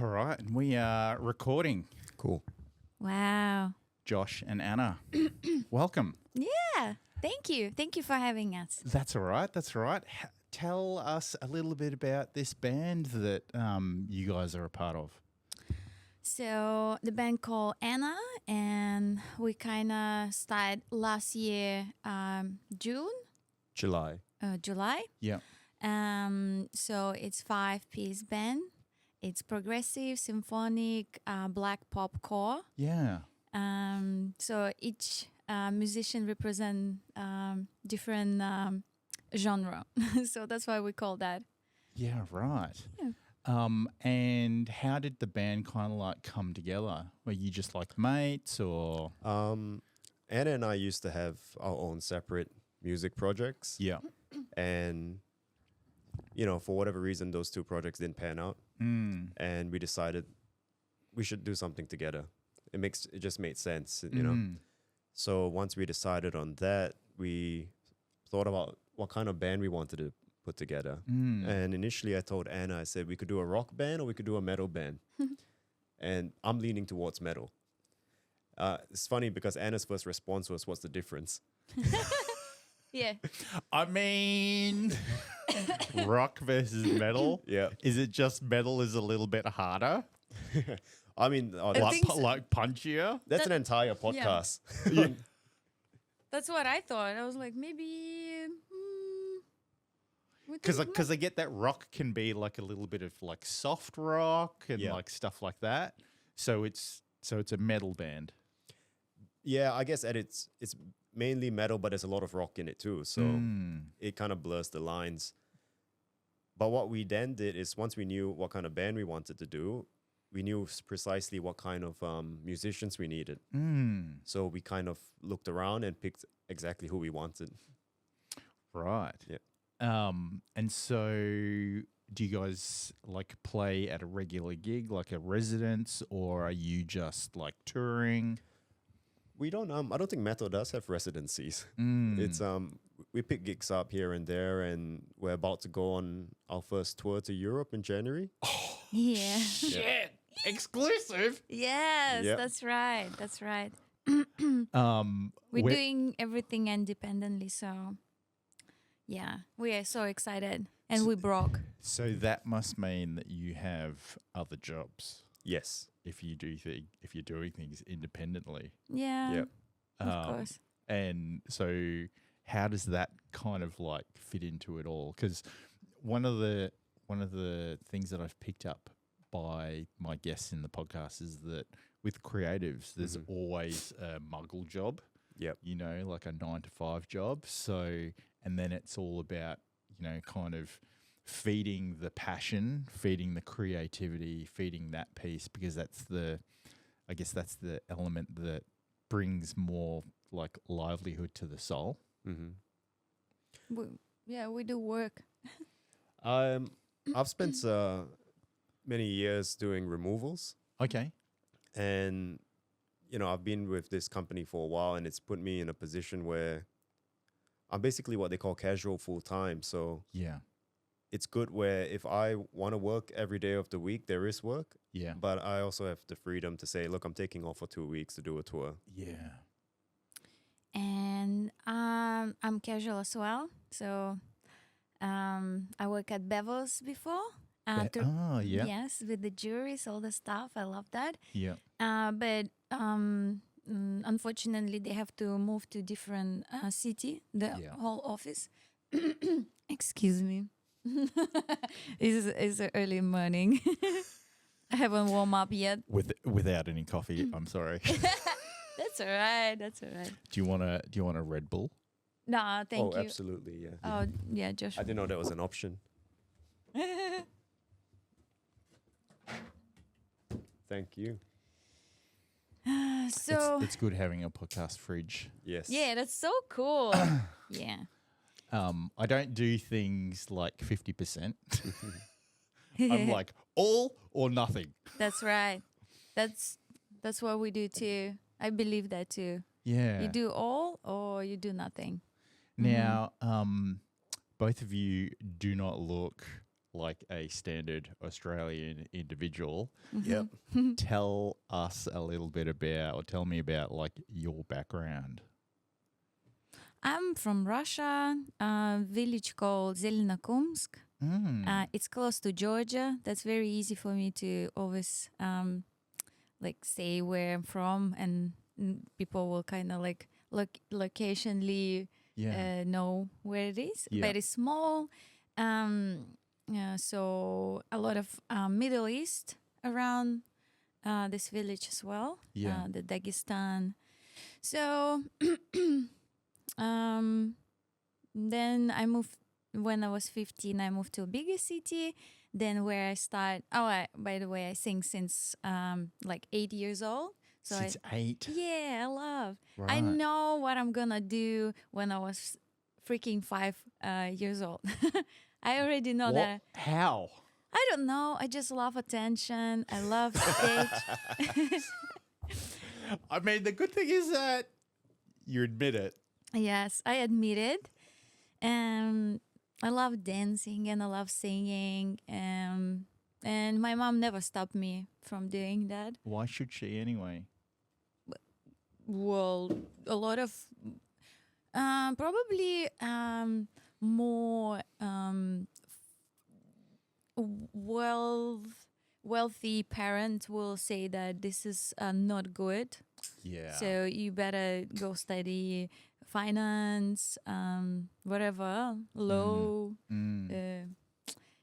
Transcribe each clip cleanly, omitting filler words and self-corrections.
All right, and we are recording. Cool. Wow. Josh and Anna, welcome. Yeah. Thank you. Thank you for having us. That's all right. That's all right. Tell us a little bit about this band that you guys are a part of. So the band called Anna, and we kind of started last year, July. July. Yeah. So it's 5-piece band. It's progressive, symphonic, black pop core. Yeah. So each musician represent different genre. So that's why we call that. Yeah, right. Yeah. And how did the band kind of like come together? Were you just like mates or? Anna and I used to have our own separate music projects. Yeah. And, you know, for whatever reason, those two projects didn't pan out. And we decided we should do something together. It just made sense, you know. So once we decided on that, we thought about what kind of band we wanted to put together. And initially I told Anna, I said we could do a rock band or we could do a metal band. And I'm leaning towards metal. It's funny because Anna's first response was, "What's the difference?" Yeah. I mean, rock versus metal. Yeah. Is it just metal is a little bit harder? I mean, think so. Like punchier? that's an entire podcast. That's what I thought. I was like, maybe. Because I get that rock can be like a little bit of like soft rock and Yeah. like stuff like that. So it's a metal band. Yeah, I guess it's mainly metal, but there's a lot of rock in it too. So it kind of blurs the lines. But what we then did is once we knew what kind of band we wanted to do, we knew precisely what kind of musicians we needed. So we kind of looked around and picked exactly who we wanted. Right. Yeah. And so do you guys like play at a regular gig, like a residence, or are you just like touring? We don't. I don't think metal does have residencies. It's we pick gigs up here and there, and we're about to go on our first tour to Europe in January. Yeah. Shit. Exclusive. Yes, Yep. that's right. That's right. We're We're doing everything independently, so yeah, we are so excited, and we broke. So that must mean that you have other jobs Yes. if you're doing things independently. Yeah, Yep. of course. And so how does that kind of like fit into it all? Because one of the things that I've picked up by my guests in the podcast is that with creatives, there's always a muggle job. Yep. You know, like a 9-to-5 job. So, and then it's all about, you know, kind of feeding the passion, feeding the creativity, feeding that piece, because that's the element that brings more like livelihood to the soul. We do work. I've spent many years doing removals, Okay. and you know I've been with this company for a while, and it's put me in a position where I'm basically what they call casual full time. So Yeah. it's good where if I want to work every day of the week, there is work. Yeah. But I also have the freedom to say, look, I'm taking off for 2 weeks to do a tour. Yeah. And I'm casual as well. So I work at Bevel's before. Yeah. Yes, with the juries, all the stuff. I love that. Yeah. But unfortunately, they have to move to different city, the whole office. Excuse me. It's early morning. I haven't warmed up yet. Without any coffee, I'm sorry. That's all right. That's all right. Do you want a Red Bull? No, thank you. Absolutely, yeah. Oh, yeah, Josh. I didn't know that was an option. Thank you. So It's good having a podcast fridge. Yes. yeah, that's so cool. Yeah. I don't do things like 50%. I'm like all or nothing. That's right. That's what we do too. I believe that too. Yeah. You do all or you do nothing. Now, both of you do not look like a standard Australian individual. Yep. Tell us a little bit about, or tell me about, like, your background. I'm from Russia, a village called Zelenokumsk. It's close to Georgia. That's very easy for me to always like say where I'm from, and people will kind of like locationally Yeah. know where it is. Yeah. Very small. So a lot of Middle East around this village as well. Yeah. The Dagestan. So then I moved when I was 15. I moved to a bigger city. Then where I start. By the way, I sing since like 8 years old. So Since 8. I love. Right. I know what I'm gonna do when I was freaking 5 years old. I already know that. How? I don't know. I just love attention. I love stage. I mean, the good thing is that you admit it. Yes, I admit it. I love dancing and I love singing. And my mom never stopped me from doing that. Why should she anyway? Well, a lot of probably more wealthy parents will say that this is not good. Yeah. So you better go study finance, whatever, law.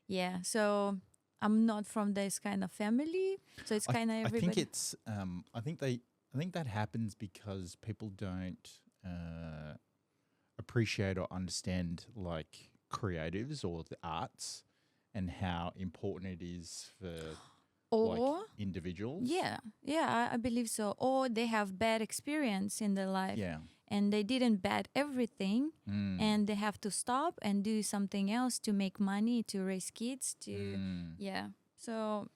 Yeah. So I'm not from this kind of family. So it's kind of I everybody. think it's. I think that happens because people don't appreciate or understand, like, creatives or the arts and how important it is for or like individuals. yeah, I believe so. Or they have bad experience in their life. Yeah. And they didn't bet everything, and they have to stop and do something else to make money, to raise kids, to So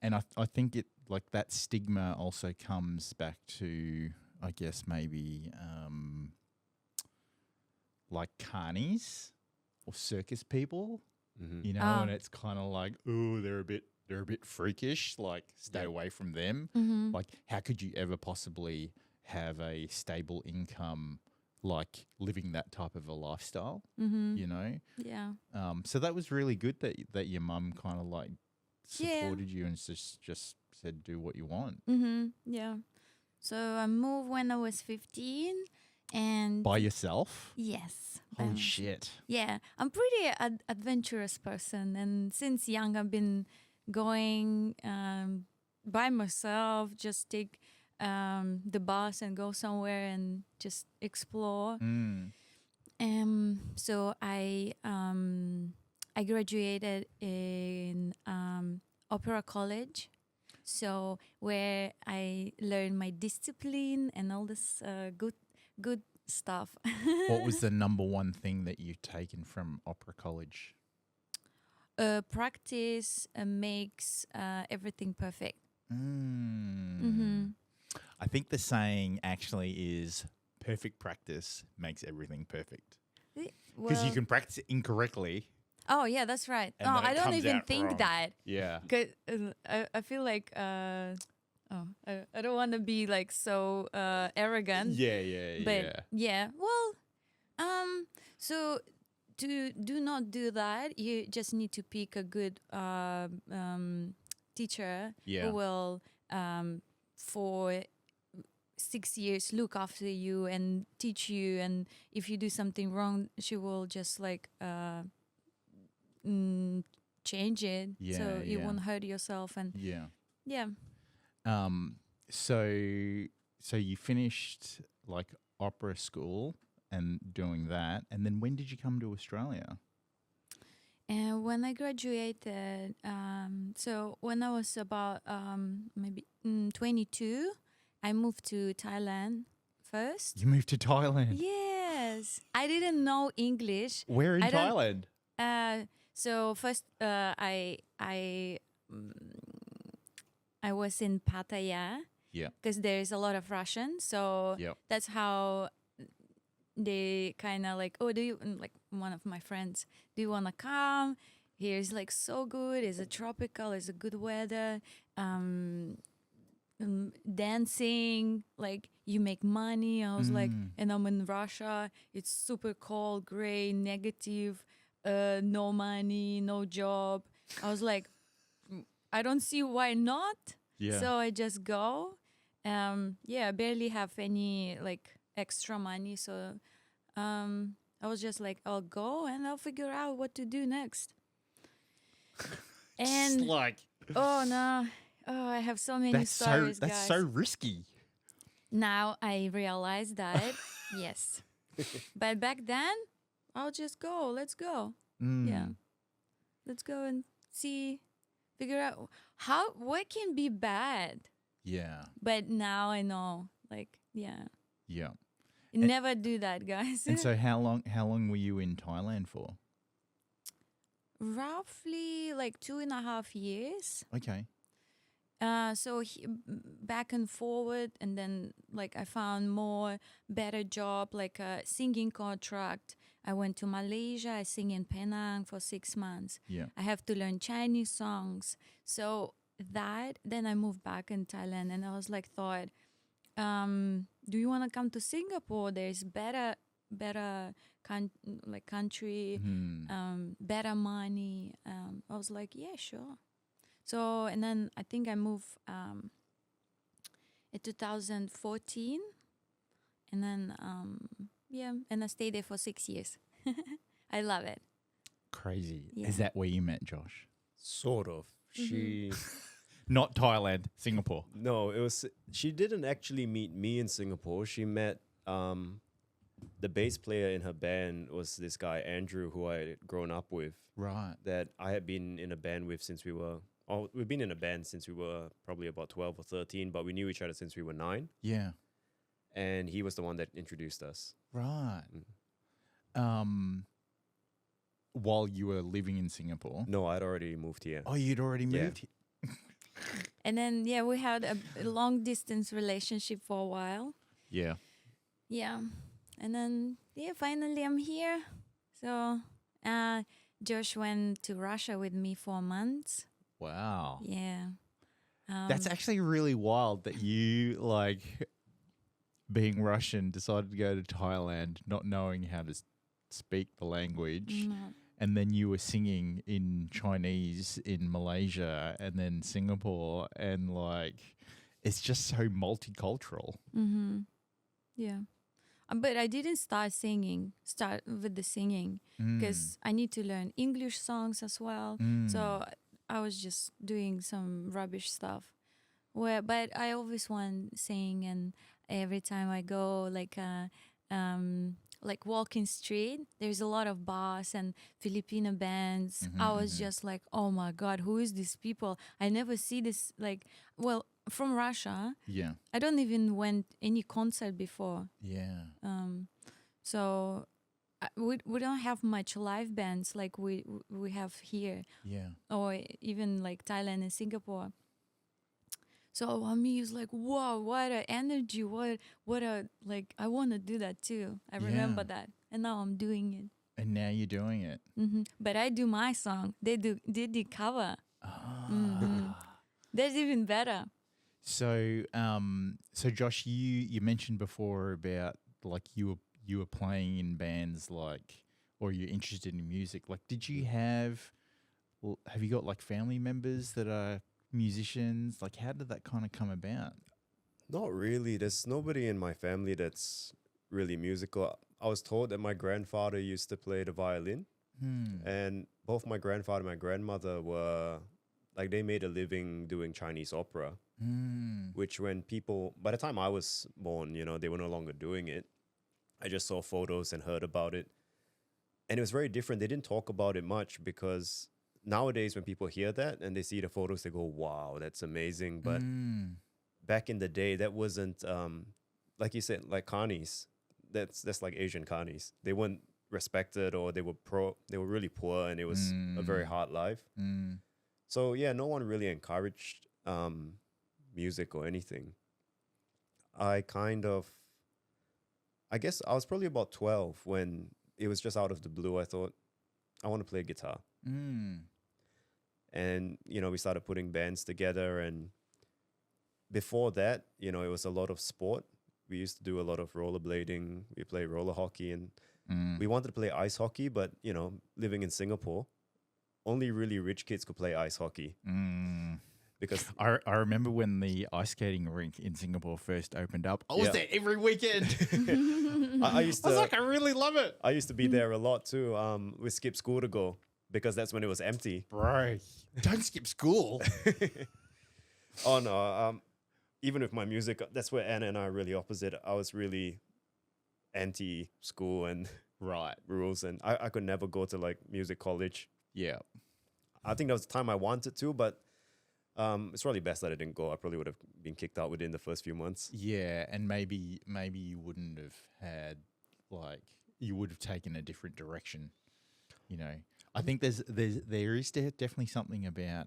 And I think it, like, that stigma also comes back to, I guess, maybe like carnies or circus people, you know, and it's kind of like, oh, they're a bit freakish, like, stay away from them. Like, how could you ever possibly have a stable income, like, living that type of a lifestyle, you know? yeah. So that was really good that your mum kind of, like, supported you and just said, do what you want. Yeah. So I moved when I was 15, and By yourself? yes. Holy shit. Yeah, I'm pretty adventurous person, and since young I've been going by myself, just take the bus and go somewhere and just explore. So I graduated in opera college, so where I learned my discipline and all this good stuff. What was the number one thing that you've taken from opera college? Practice makes everything perfect. I think the saying actually is perfect practice makes everything perfect. Because you can practice it incorrectly. Oh yeah, that's right. And No, then it I don't comes even out think wrong. that. Yeah. 'Cause, I feel like I don't want to be like so arrogant. Yeah. But well, so to do not do that, you just need to pick a good teacher who will for 6 years look after you and teach you, and if you do something wrong, she will just like change it so you won't hurt yourself. And So you finished, like, opera school and doing that, and then when did you come to Australia? And when I graduated, so when I was about maybe 22, I moved to Thailand first. You moved to Thailand. Yes, I didn't know English. Where in Thailand? So first, I was in Pattaya. Yeah. Because there's a lot of Russians, so that's how they kind of like, oh, do you, like, one of my friends, do you want to come? here is like so good. It's a tropical. It's a good weather. Dancing, like you make money. I was like, and I'm in Russia. It's super cold, gray, negative, no money, no job. I was like, I don't see why not. Yeah. So I just go. I barely have any like extra money. So I was just like, I'll go and I'll figure out what to do next. Just And like oh no, oh I have so many that's stories, that's guys. so risky. Now I realize that yes, but back then I'll just go. Let's go. Yeah, let's go and see, figure out what can be bad. Yeah. But now I know, like, yeah, Yeah. never do that, guys. And so how long were you in Thailand for? Roughly like 2.5 years. Okay. So back and forward, and then like I found more better job, like a singing contract. I went to Malaysia. I sing in Penang for 6 months. Yeah. I have to learn Chinese songs. So then I moved back in Thailand, and I was like, do you want to come to Singapore? There's better country, better money. I was like, yeah, sure. So, and then I think I moved in 2014, and then and I stayed there for 6 years. I love it. Crazy. Yeah. Is that where you met Josh? Sort of. She Not Thailand, Singapore. no, it was she didn't actually meet me in Singapore. She met the bass player in her band was this guy Andrew, who I had grown up with, Right. that I had been in a band with since we've been in a band since we were probably about 12 or 13, but we knew each other since we were 9. Yeah. And he was the one that introduced us. Right. While you were living in Singapore. No, I'd already moved here. Oh, you'd already Yeah. moved here. And then we had a long distance relationship for a while. Yeah. Yeah. And then finally I'm here. So Josh went to Russia with me for months. Wow. Yeah. That's actually really wild that you, like, being Russian, decided to go to Thailand not knowing how to speak the language. No. And then you were singing in Chinese in Malaysia and then Singapore. And, like, it's just so multicultural. Mm-hmm. Yeah. But I didn't start with the singing because I need to learn English songs as well. So I was just doing some rubbish stuff. But I always want to sing, and every time I go like walking street, there's a lot of bars and Filipino bands. I was just like, oh my God, who is these people? I never see this, from Russia. Yeah. I don't even went any concert before. Yeah. So we don't have much live bands like we have here, Yeah. or even like Thailand and Singapore. So me is like, wow, what a energy, what a, like, I want to do that too. I remember that, and now I'm doing it. And now you're doing it. But I do my song. They the cover. That's even better. So, so Josh, you mentioned before about like you were playing in bands, like, or you're interested in music. Like, did you have you got like family members that are musicians? Like, how did that kind of come about? Not really. There's nobody in my family that's really musical. I was told that my grandfather used to play the violin, and both my grandfather and my grandmother were like, they made a living doing Chinese opera. Which by the time I was born, they were no longer doing it. I just saw photos and heard about it. And it was very different. They didn't talk about it much because nowadays when people hear that and they see the photos, they go, wow, that's amazing. But back in the day, that wasn't, like you said, like carnies. That's like Asian carnies. They weren't respected, or they were really poor, and it was a very hard life. So yeah, no one really encouraged music or anything. I guess I was probably about 12 when it was just out of the blue. I thought, I want to play guitar. Mm. And, we started putting bands together. And before that, it was a lot of sport. We used to do a lot of rollerblading. We play roller hockey, and we wanted to play ice hockey, but, living in Singapore, only really rich kids could play ice hockey. Because I remember when the ice skating rink in Singapore first opened up. I was Yeah. there every weekend. I used I was to like, I really love it. I used to be there a lot too. We skipped school to go because that's when it was empty. Bro, don't skip school. Oh no, even with my music, that's where Anna and I are really opposite. I was really anti school and Right. rules, and I could never go to like music college. Yeah. I think that was the time I wanted to, but it's probably best that I didn't go. I probably would have been kicked out within the first few months. Yeah, and maybe you wouldn't have had you would have taken a different direction. I think there is definitely something about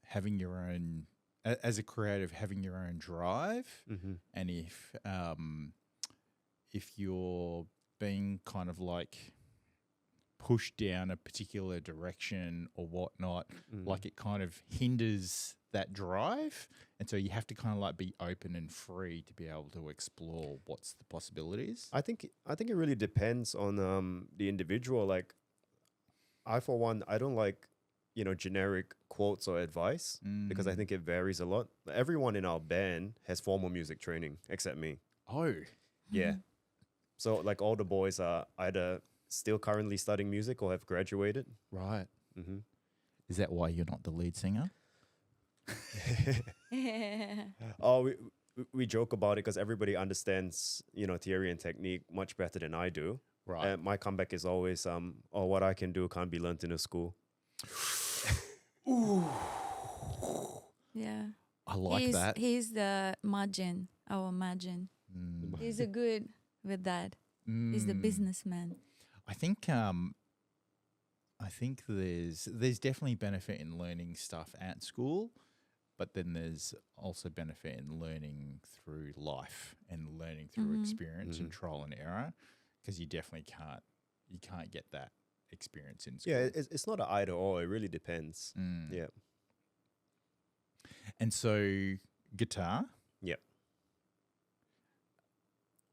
having your own as a creative, having your own drive, and if you're being kind of like pushed down a particular direction or whatnot, like it kind of hinders that drive. And so you have to kind of like be open and free to be able to explore what's the possibilities. I think it really depends on the individual. Like, I for one, I don't like generic quotes or advice because I think it varies a lot. Everyone in our band has formal music training except me. Oh, Yeah. So like all the boys are either still currently studying music or have graduated. right. Mm-hmm. Is that why you're not the lead singer? Oh, we joke about it because everybody understands, theory and technique much better than I do. Right. And my comeback is always, what I can do can't be learnt in a school. Ooh. Yeah. I like that. He's the Majin, our Majin. He's a good with that. He's the businessman. I think there's definitely benefit in learning stuff at school, but then there's also benefit in learning through life and learning through experience and trial and error, because you definitely can't get that experience in school. Yeah, it's not an either or. It really depends. Yeah. And so guitar. Yep.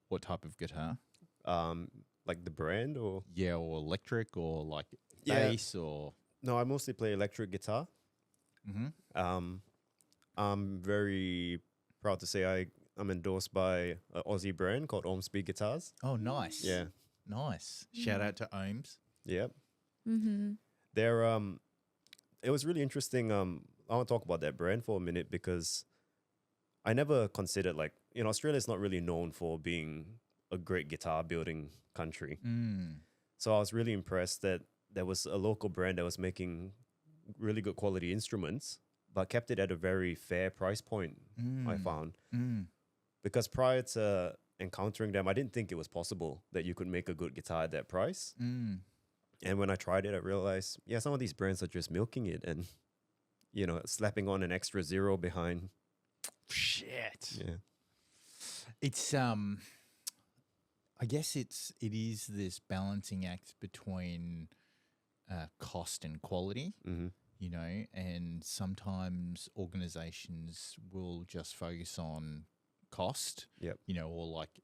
What type of guitar? Like the brand or? Yeah, or electric or like Yeah. bass or. No, I mostly play electric guitar. I'm very proud to say I'm endorsed by an Aussie brand called Speed Guitars. Oh, nice. Yeah. Nice. Shout out to Ohms. Yep. Mm-hmm. They're it was really interesting. I want to talk about that brand for a minute because I never considered Australia's not really known for being a great guitar building country. So I was really impressed that there was a local brand that was making really good quality instruments, but kept it at a very fair price point, I found. Because prior to encountering them, I didn't think it was possible that you could make a good guitar at that price. And when I tried it, I realized, some of these brands are just milking it and, slapping on an extra zero behind. Shit. Yeah. It's I guess it is this balancing act between cost and quality, and sometimes organizations will just focus on cost, Yep. or like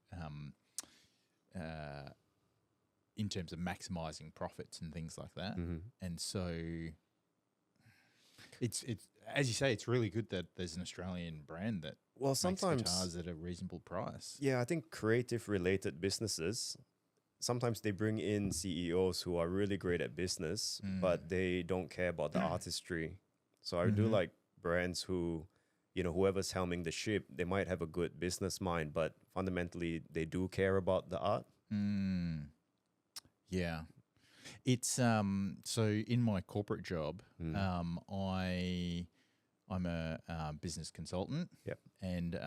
in terms of maximizing profits and things like that. And so it's as you say, it's really good that there's an Australian brand that Sometimes makes guitars at a reasonable price. Yeah, I think creative related businesses, sometimes they bring in CEOs who are really great at business, but they don't care about the artistry. So I do like brands who, whoever's helming the ship, they might have a good business mind, but fundamentally they do care about the art. Yeah. It's so in my corporate job, I'm a business consultant. Yep. And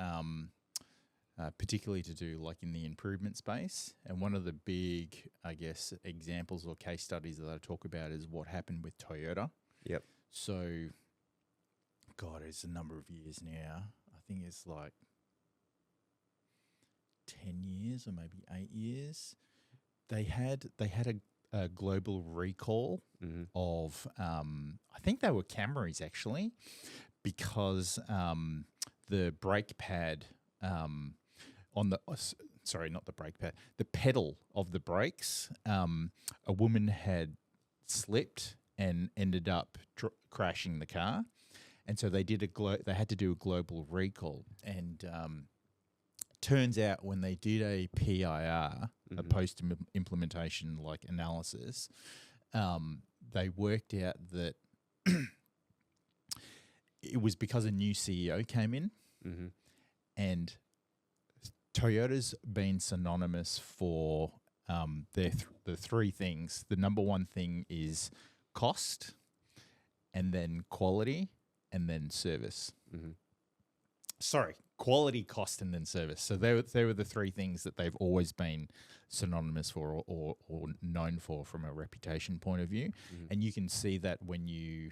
particularly to do like in the improvement space. And one of the big, I guess, examples or case studies that I talk about is what happened with Toyota. Yep. So, God, it's a number of years now. I think it's like 10 years or maybe 8 years. they had a global recall of I think they were Camrys actually, because the brake pad on the sorry, not the brake pad, the pedal of the brakes, a woman had slipped and ended up crashing the car, and so they did they had to do a global recall, and turns out when they did a PIR, a post implementation like analysis, they worked out that it was because a new CEO came in, and Toyota's been synonymous for the three things. The number one thing is cost, and then quality, and then service. Sorry, quality, cost, and then service. So they were the three things that they've always been synonymous for or known for from a reputation point of view. And you can see that when you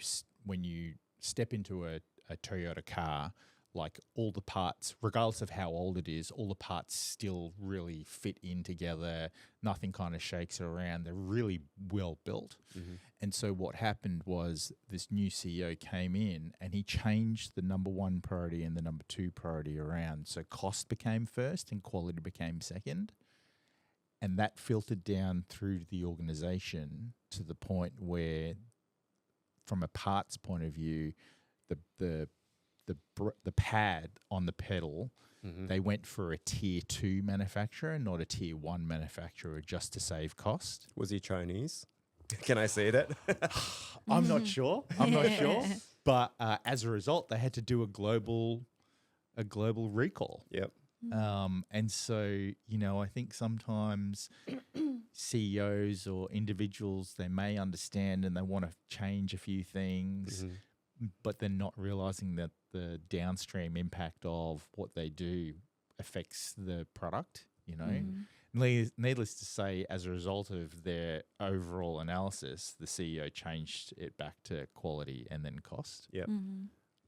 step into a Toyota car, like all the parts, regardless of how old it is, all the parts still really fit in together. Nothing kind of shakes around. They're really well built. And so what happened was this new CEO came in and he changed the number one priority and the number two priority around. So cost became first and quality became second. And that filtered down through the organization to the point where, from a parts point of view, the pad on the pedal, they went for a tier 2 manufacturer, not a tier 1 manufacturer, just to save cost. Was he Chinese? Can I say that? I'm not sure. But as a result, they had to do a global recall. Yep. And so, I think sometimes CEOs or individuals, they may understand and they want to change a few things, but they're not realizing that the downstream impact of what they do affects the product, Needless to say, as a result of their overall analysis, the CEO changed it back to quality and then cost. Yep.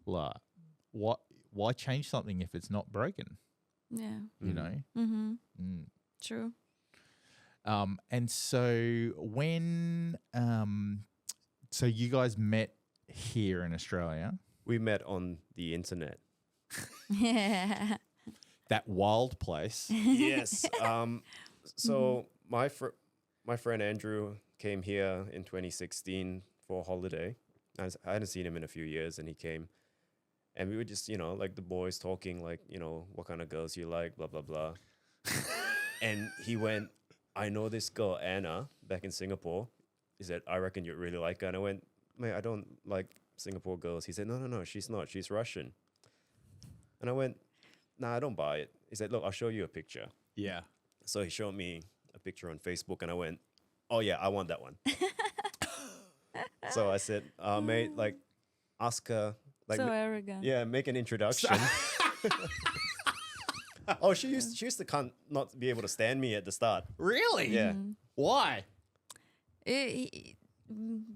Why change something if it's not broken? Yeah. True. And so when so you guys met here in Australia. We met on the internet. Yeah. That wild place. Yes. So my friend Andrew came here in 2016 for a holiday. I hadn't seen him in a few years, and he came. And we were just, like the boys talking, like, what kind of girls you like, blah, blah, blah. And he went, I know this girl, Anna, back in Singapore. He said, I reckon you'd really like her. And I went, mate, I don't like Singapore girls. He said, no, she's not. She's Russian. And I went, nah, I don't buy it. He said, look, I'll show you a picture. Yeah. So he showed me a picture on Facebook, and I went, oh, yeah, I want that one. So I said, mate, like, ask her. Like, So arrogant. yeah, make an introduction. Oh, she used to not be able to stand me at the start. Really? Yeah. Why?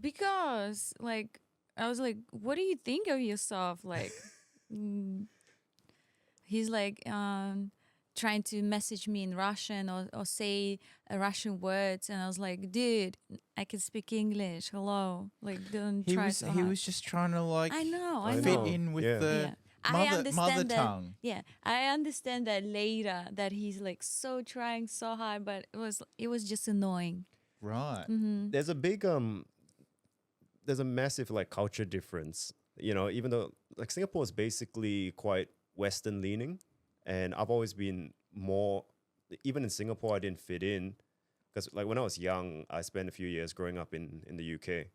Because, like, I was like, what do you think of yourself? Like, he's like trying to message me in Russian or say Russian words, and I was like, dude, I can speak English. Hello, like, don't try so hard. He was just trying to like I know. fit in with the I understand mother that, tongue. Yeah, I understand that later that he's like so trying so hard, but it was just annoying. Right. There's a big there's a massive like culture difference. Even though like Singapore is basically quite Western leaning, and I've always been more. Even in Singapore, I didn't fit in because like when I was young, I spent a few years growing up in the UK.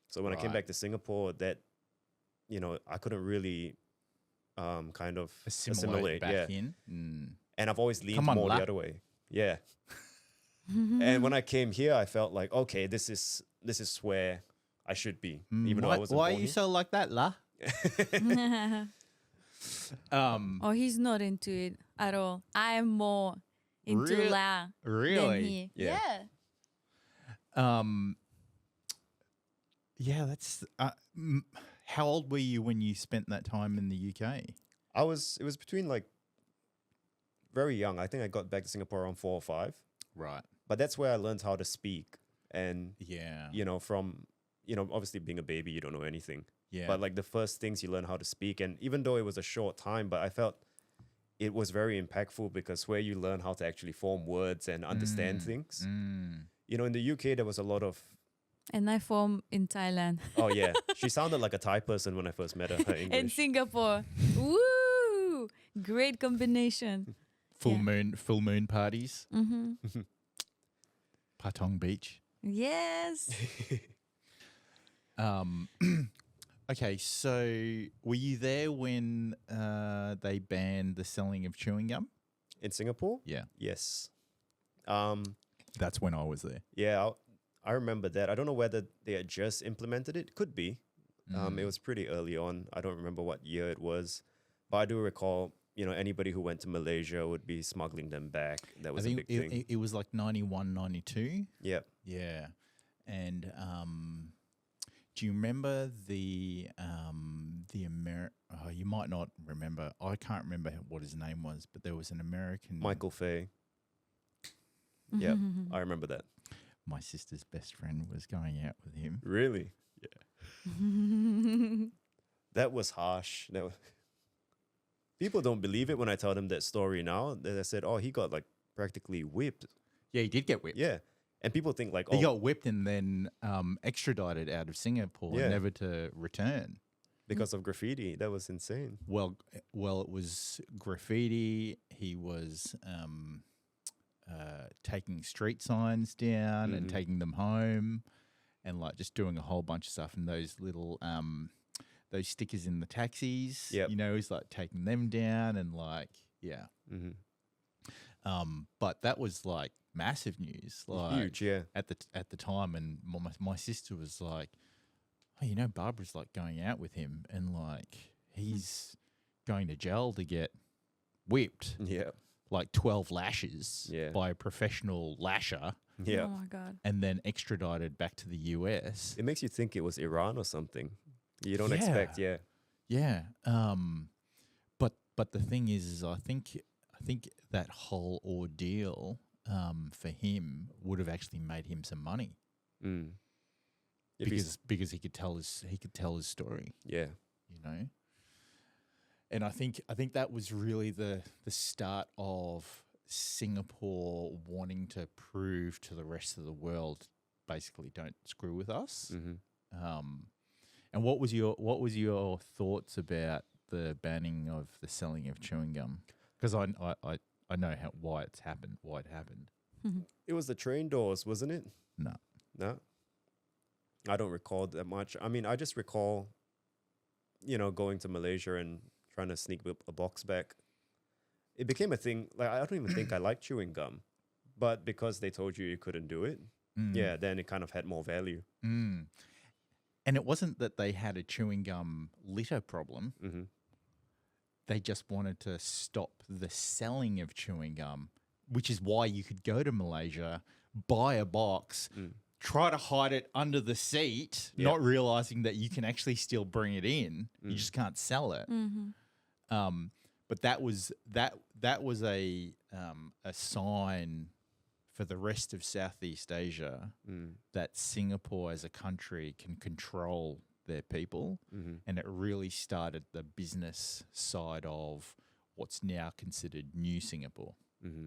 So when I came back to Singapore, that I couldn't really kind of assimilate back in. And I've always leaned more the other way. Yeah. And when I came here, I felt like, okay, this is where I should be, even though I wasn't Why born are you here. so like that, la? Oh, he's not into it at all. I am more into La than Really? he. Yeah. Yeah, that's. How old were you when you spent that time in the UK? It was between like very young. I think I got back to Singapore around 4 or 5. Right. But that's where I learned how to speak. And, Yeah. from, obviously being a baby, you don't know anything. Yeah. But like the first things you learn how to speak. And even though it was a short time, but I felt it was very impactful because where you learn how to actually form words and understand things. In the UK, there was a lot of, And I form in Thailand. oh yeah, she sounded like a Thai person when I first met her. Her In English. Singapore. Woo! Great combination. full yeah. moon parties. Mm-hmm. Patong Beach. Yes. Okay, so were you there when they banned the selling of chewing gum? In Singapore? Yeah. Yes. That's when I was there. Yeah, I remember that. I don't know whether they had just implemented it. Could be. It was pretty early on. I don't remember what year it was. But I do recall, anybody who went to Malaysia would be smuggling them back. That was a big thing. It was like 91, 92. Yeah. Yeah. And do you remember the you might not remember. I can't remember what his name was, but there was an American Michael Fay. Yeah, I remember that. My sister's best friend was going out with him. Really? Yeah. That was harsh. People don't believe it when I tell them that story now. They said, oh, he got like practically whipped. Yeah, he did get whipped. Yeah. And people think like, He oh, got whipped and then extradited out of Singapore, Yeah. never to return. because of graffiti. That was insane. Well, it was graffiti. He was taking street signs down and taking them home, and like just doing a whole bunch of stuff. And those little those stickers in the taxis, Yep. he's like taking them down and like yeah. Mm-hmm. But that was like massive news, like Huge, yeah. at the time. And my sister was like, "Oh, Barbara's like going out with him, and like he's going to jail to get whipped, Yeah. like 12 lashes Yeah. by a professional lasher, Yeah. Oh my God. and then extradited back to the US." It makes you think it was Iran or something. You don't Yeah. expect, yeah. Yeah. But the thing is I think that whole ordeal for him would have actually made him some money Mm. If he's- because he could tell his story, yeah. And I think that was really the start of Singapore wanting to prove to the rest of the world, basically, don't screw with us. Mm-hmm. And what was your thoughts about the banning of the selling of chewing gum? Because I know why it happened. It was the train doors, wasn't it? No. No. I don't recall that much. I mean, I just recall, going to Malaysia and trying to sneak a box back. It became a thing. Like, I don't even think I liked chewing gum, but because they told you couldn't do it, yeah, then it kind of had more value. Mm. And it wasn't that they had a chewing gum litter problem. Mm-hmm. They just wanted to stop the selling of chewing gum, which is why you could go to Malaysia, buy a box, try to hide it under the seat, Yep. not realizing that you can actually still bring it in. You just can't sell it. Mm-hmm. But that was a sign for the rest of Southeast Asia that Singapore as a country can control their people, and it really started the business side of what's now considered New Singapore. Mm-hmm.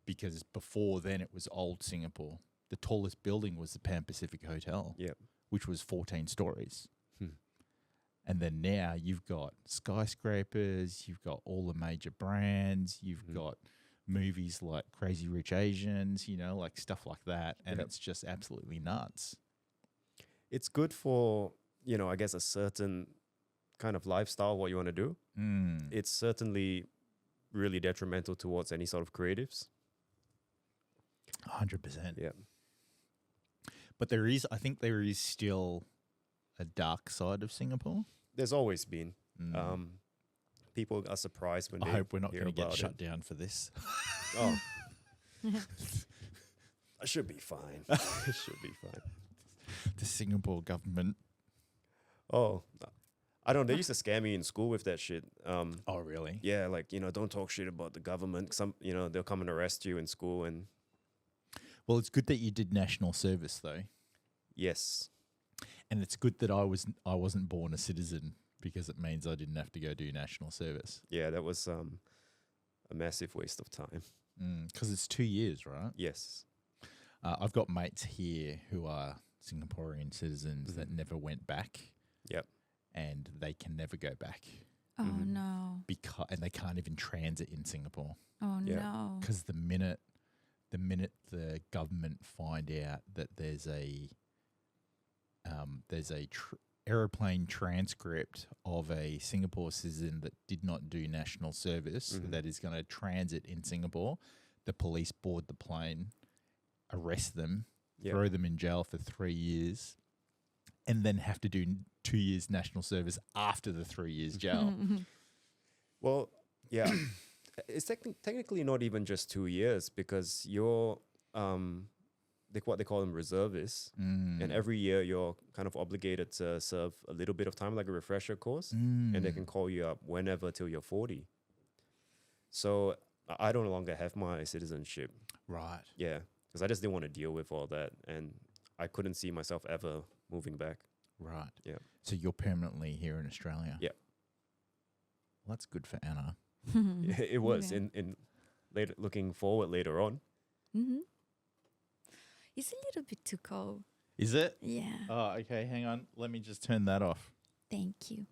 Because before then it was old Singapore. The tallest building was the Pan Pacific Hotel, Yep. which was 14 stories. And then now you've got skyscrapers, you've got all the major brands, you've got movies like Crazy Rich Asians, like stuff like that. And it's just absolutely nuts. It's good for, I guess a certain kind of lifestyle, what you want to do. It's certainly really detrimental towards any sort of creatives. 100%. Yeah. But I think there is still a dark side of Singapore. There's always been. People are surprised when I they hope we're not hear going to get about shut it. down for this. Oh. I should be fine. I should be fine. The Singapore government. Oh, I don't know. They used to scare me in school with that shit. Oh, really? Yeah, like, don't talk shit about the government. They'll come and arrest you in school. And Well, it's good that you did national service though, Yes. and it's good that I wasn't born a citizen because it means I didn't have to go do national service. Yeah, that was a massive waste of time. Because it's 2 years, right? Yes. I've got mates here who are Singaporean citizens that never went back. Yep. And they can never go back Oh Mhm. no. and they can't even transit in Singapore Oh Yeah. no. because the minute the government find out that there's a aeroplane transcript of a Singapore citizen that did not do national service that is going to transit in Singapore, the police board the plane, arrest them, Yep. throw them in jail for 3 years, and then have to do 2 years national service after the 3 years jail. Well, yeah. It's technically not even just 2 years because you're what they call them reservists, and every year you're kind of obligated to serve a little bit of time, like a refresher course, and they can call you up whenever till you're 40. So I no longer have my citizenship. Right. Yeah, because I just didn't want to deal with all that, and I couldn't see myself ever moving back. Right. Yeah. So you're permanently here in Australia. Yeah. Well, that's good for Anna. It was Okay. in later looking forward later on. Mm-hmm. It's a little bit too cold. Is it? Yeah. Oh, okay. Hang on. Let me just turn that off. Thank you.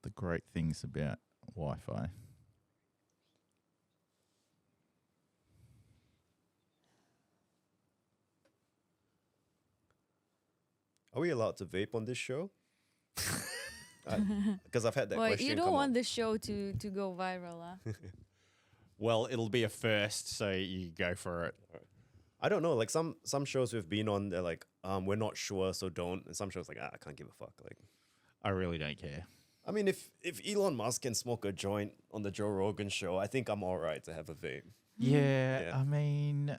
The great things about Wi-Fi. Are we allowed to vape on this show? Because I've had that Well, question. you don't come want up. the show to go viral, huh? Well, it'll be a first, so you go for it. I don't know. Like some shows we've been on, they're like, we're not sure, so don't. And some shows like, I can't give a fuck. Like, I really don't care. I mean, if Elon Musk can smoke a joint on the Joe Rogan show, I think I'm all right to have a vape. Yeah, Yeah. I mean,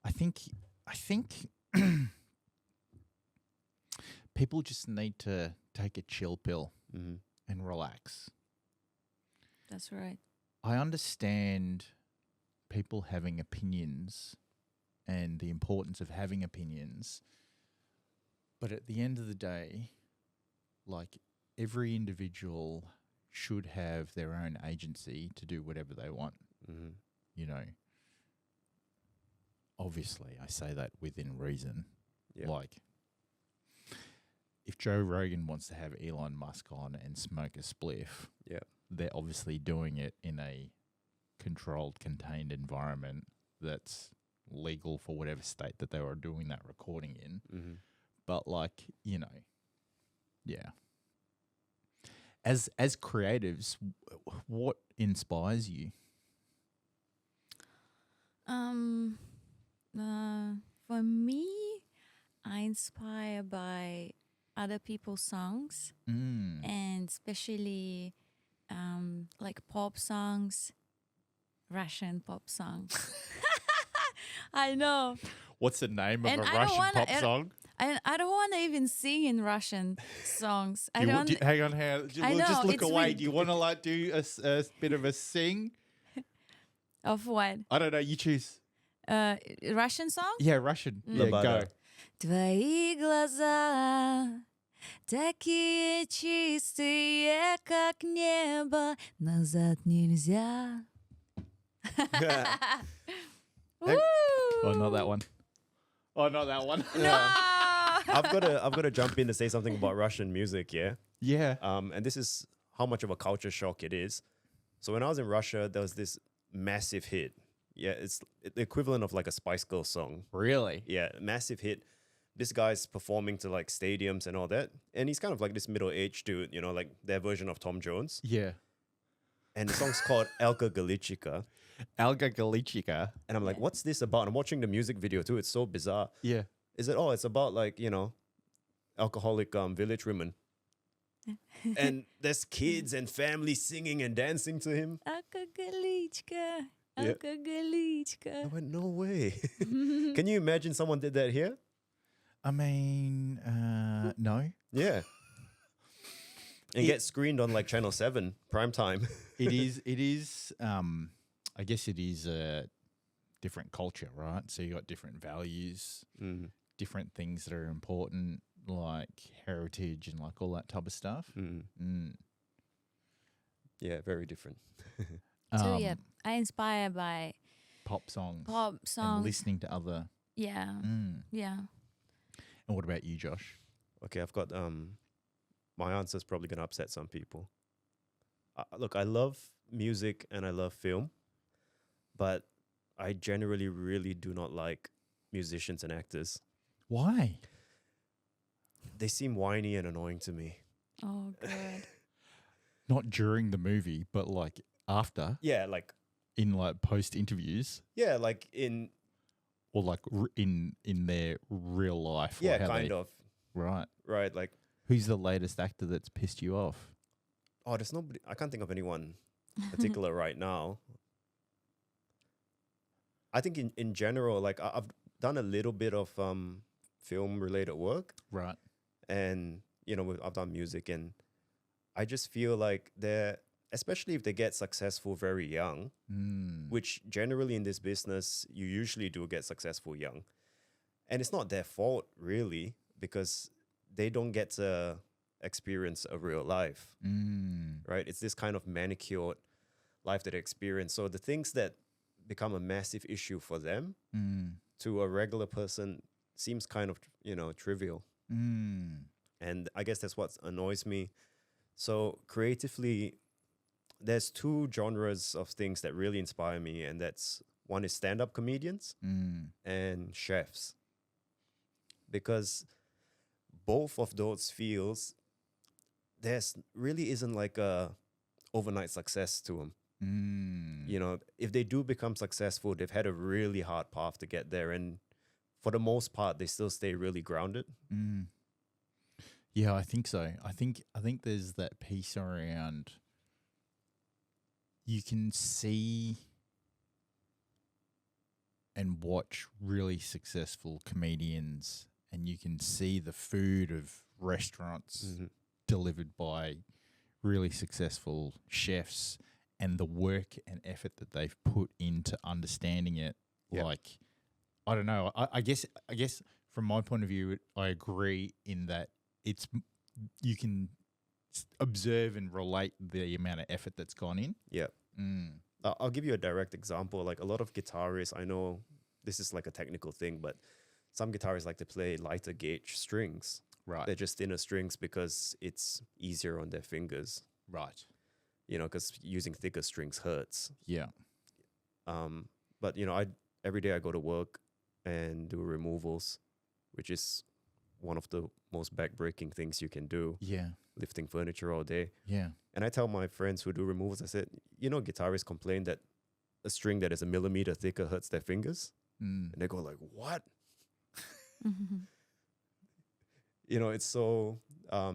I think people just need to take a chill pill Mm-hmm. and relax. That's right. I understand people having opinions and the importance of having opinions, but at the end of the day, like every individual should have their own agency to do whatever they want. Mm-hmm. You know, obviously, I say that within reason. Yeah. Like, if Joe Rogan wants to have Elon Musk on and smoke a spliff, Yeah. they're obviously doing it in a controlled, contained environment that's legal for whatever state that they were doing that recording in. Mm-hmm. But like, you know, yeah. As creatives, what inspires you? For me, I inspire by other people's songs and especially like pop songs, Russian pop songs. I know. What's the name of And a I don't Russian wanna- pop and- song? I don't want to even sing in Russian songs. I Do you wa- don't. do- hang on, hang on. I We'll just know, look it's away. really- Do you want to like do a bit of a sing? Of what? I don't know. You choose. Russian song? Yeah, Russian. Yeah, go. Labada. Твои глаза такие чистые, как небо, назад нельзя. Woo! Oh, not that one. Oh, not that one. I've got to jump in to say something about Russian music. Yeah. Yeah. And this is how much of a culture shock it is. So when I was in Russia, there was this massive hit. Yeah, it's the equivalent of like a Spice Girls song. Really? Yeah, massive hit. This guy's performing to like stadiums and all that. And he's kind of like this middle-aged dude, you know, like their version of Tom Jones. Yeah. And the song's called Elka Galichika. Alga Galichika. And I'm like, what's this about? I'm watching the music video too. It's so bizarre. Yeah. Is it, it's about like, you know, alcoholic village women. And there's kids and families singing and dancing to him. Alkoholichka, Yeah. alkoholichka. I went, no way. Can you imagine someone did that here? I mean, no. Yeah. and get screened on like Channel 7 prime time. It is. I guess it is a different culture, right? So you got different values, different things that are important, like heritage and like all that type of stuff. Yeah, very different. So yeah, I inspire by pop songs, and listening to other. Yeah, yeah. And what about you, Josh? Okay, I've got my answer is probably going to upset some people. Look, I love music and I love film, but I generally really do not like musicians and actors. Why? They seem whiny and annoying to me. Oh, good. Not during the movie, but like after, Yeah, like in like post interviews, like in or like in their real life. yeah, or how kind they, of right. right. Like, Who's the latest actor that's pissed you off? oh, there's nobody. I can't think of anyone particular right now. I think in general, like I've done a little bit of film related work, Right. and I've done music, and I just feel like they're, especially if they get successful very young, which generally in this business you usually do get successful young, and it's not their fault really, because they don't get to experience a real life, right? It's this kind of manicured life that they experience. So the things that become a massive issue for them to a regular person seems kind of trivial, and I guess that's what annoys me. So creatively, there's two genres of things that really inspire me, and that's one is stand-up comedians and chefs, because both of those fields, there's really isn't like a overnight success to them. If they do become successful, they've had a really hard path to get there, and for the most part, they still stay really grounded. Yeah, I think so. I think there's that piece around you can see and watch really successful comedians, and you can see the food of restaurants delivered by really successful chefs and the work and effort that they've put into understanding it. Yep. Like, I don't know. I guess from my point of view, I agree in that you can observe and relate the amount of effort that's gone in. Yeah. I'll give you a direct example. Like a lot of guitarists, I know this is like a technical thing, but some guitarists like to play lighter gauge strings. Right. They're just thinner strings because it's easier on their fingers. Right. Because using thicker strings hurts. Yeah. But every day I go to work and do removals, which is one of the most back-breaking things you can do. Yeah. Lifting furniture all day. Yeah. And I tell my friends who do removals, I said, guitarists complain that a string that is a millimeter thicker hurts their fingers. And they go like, what? It's so,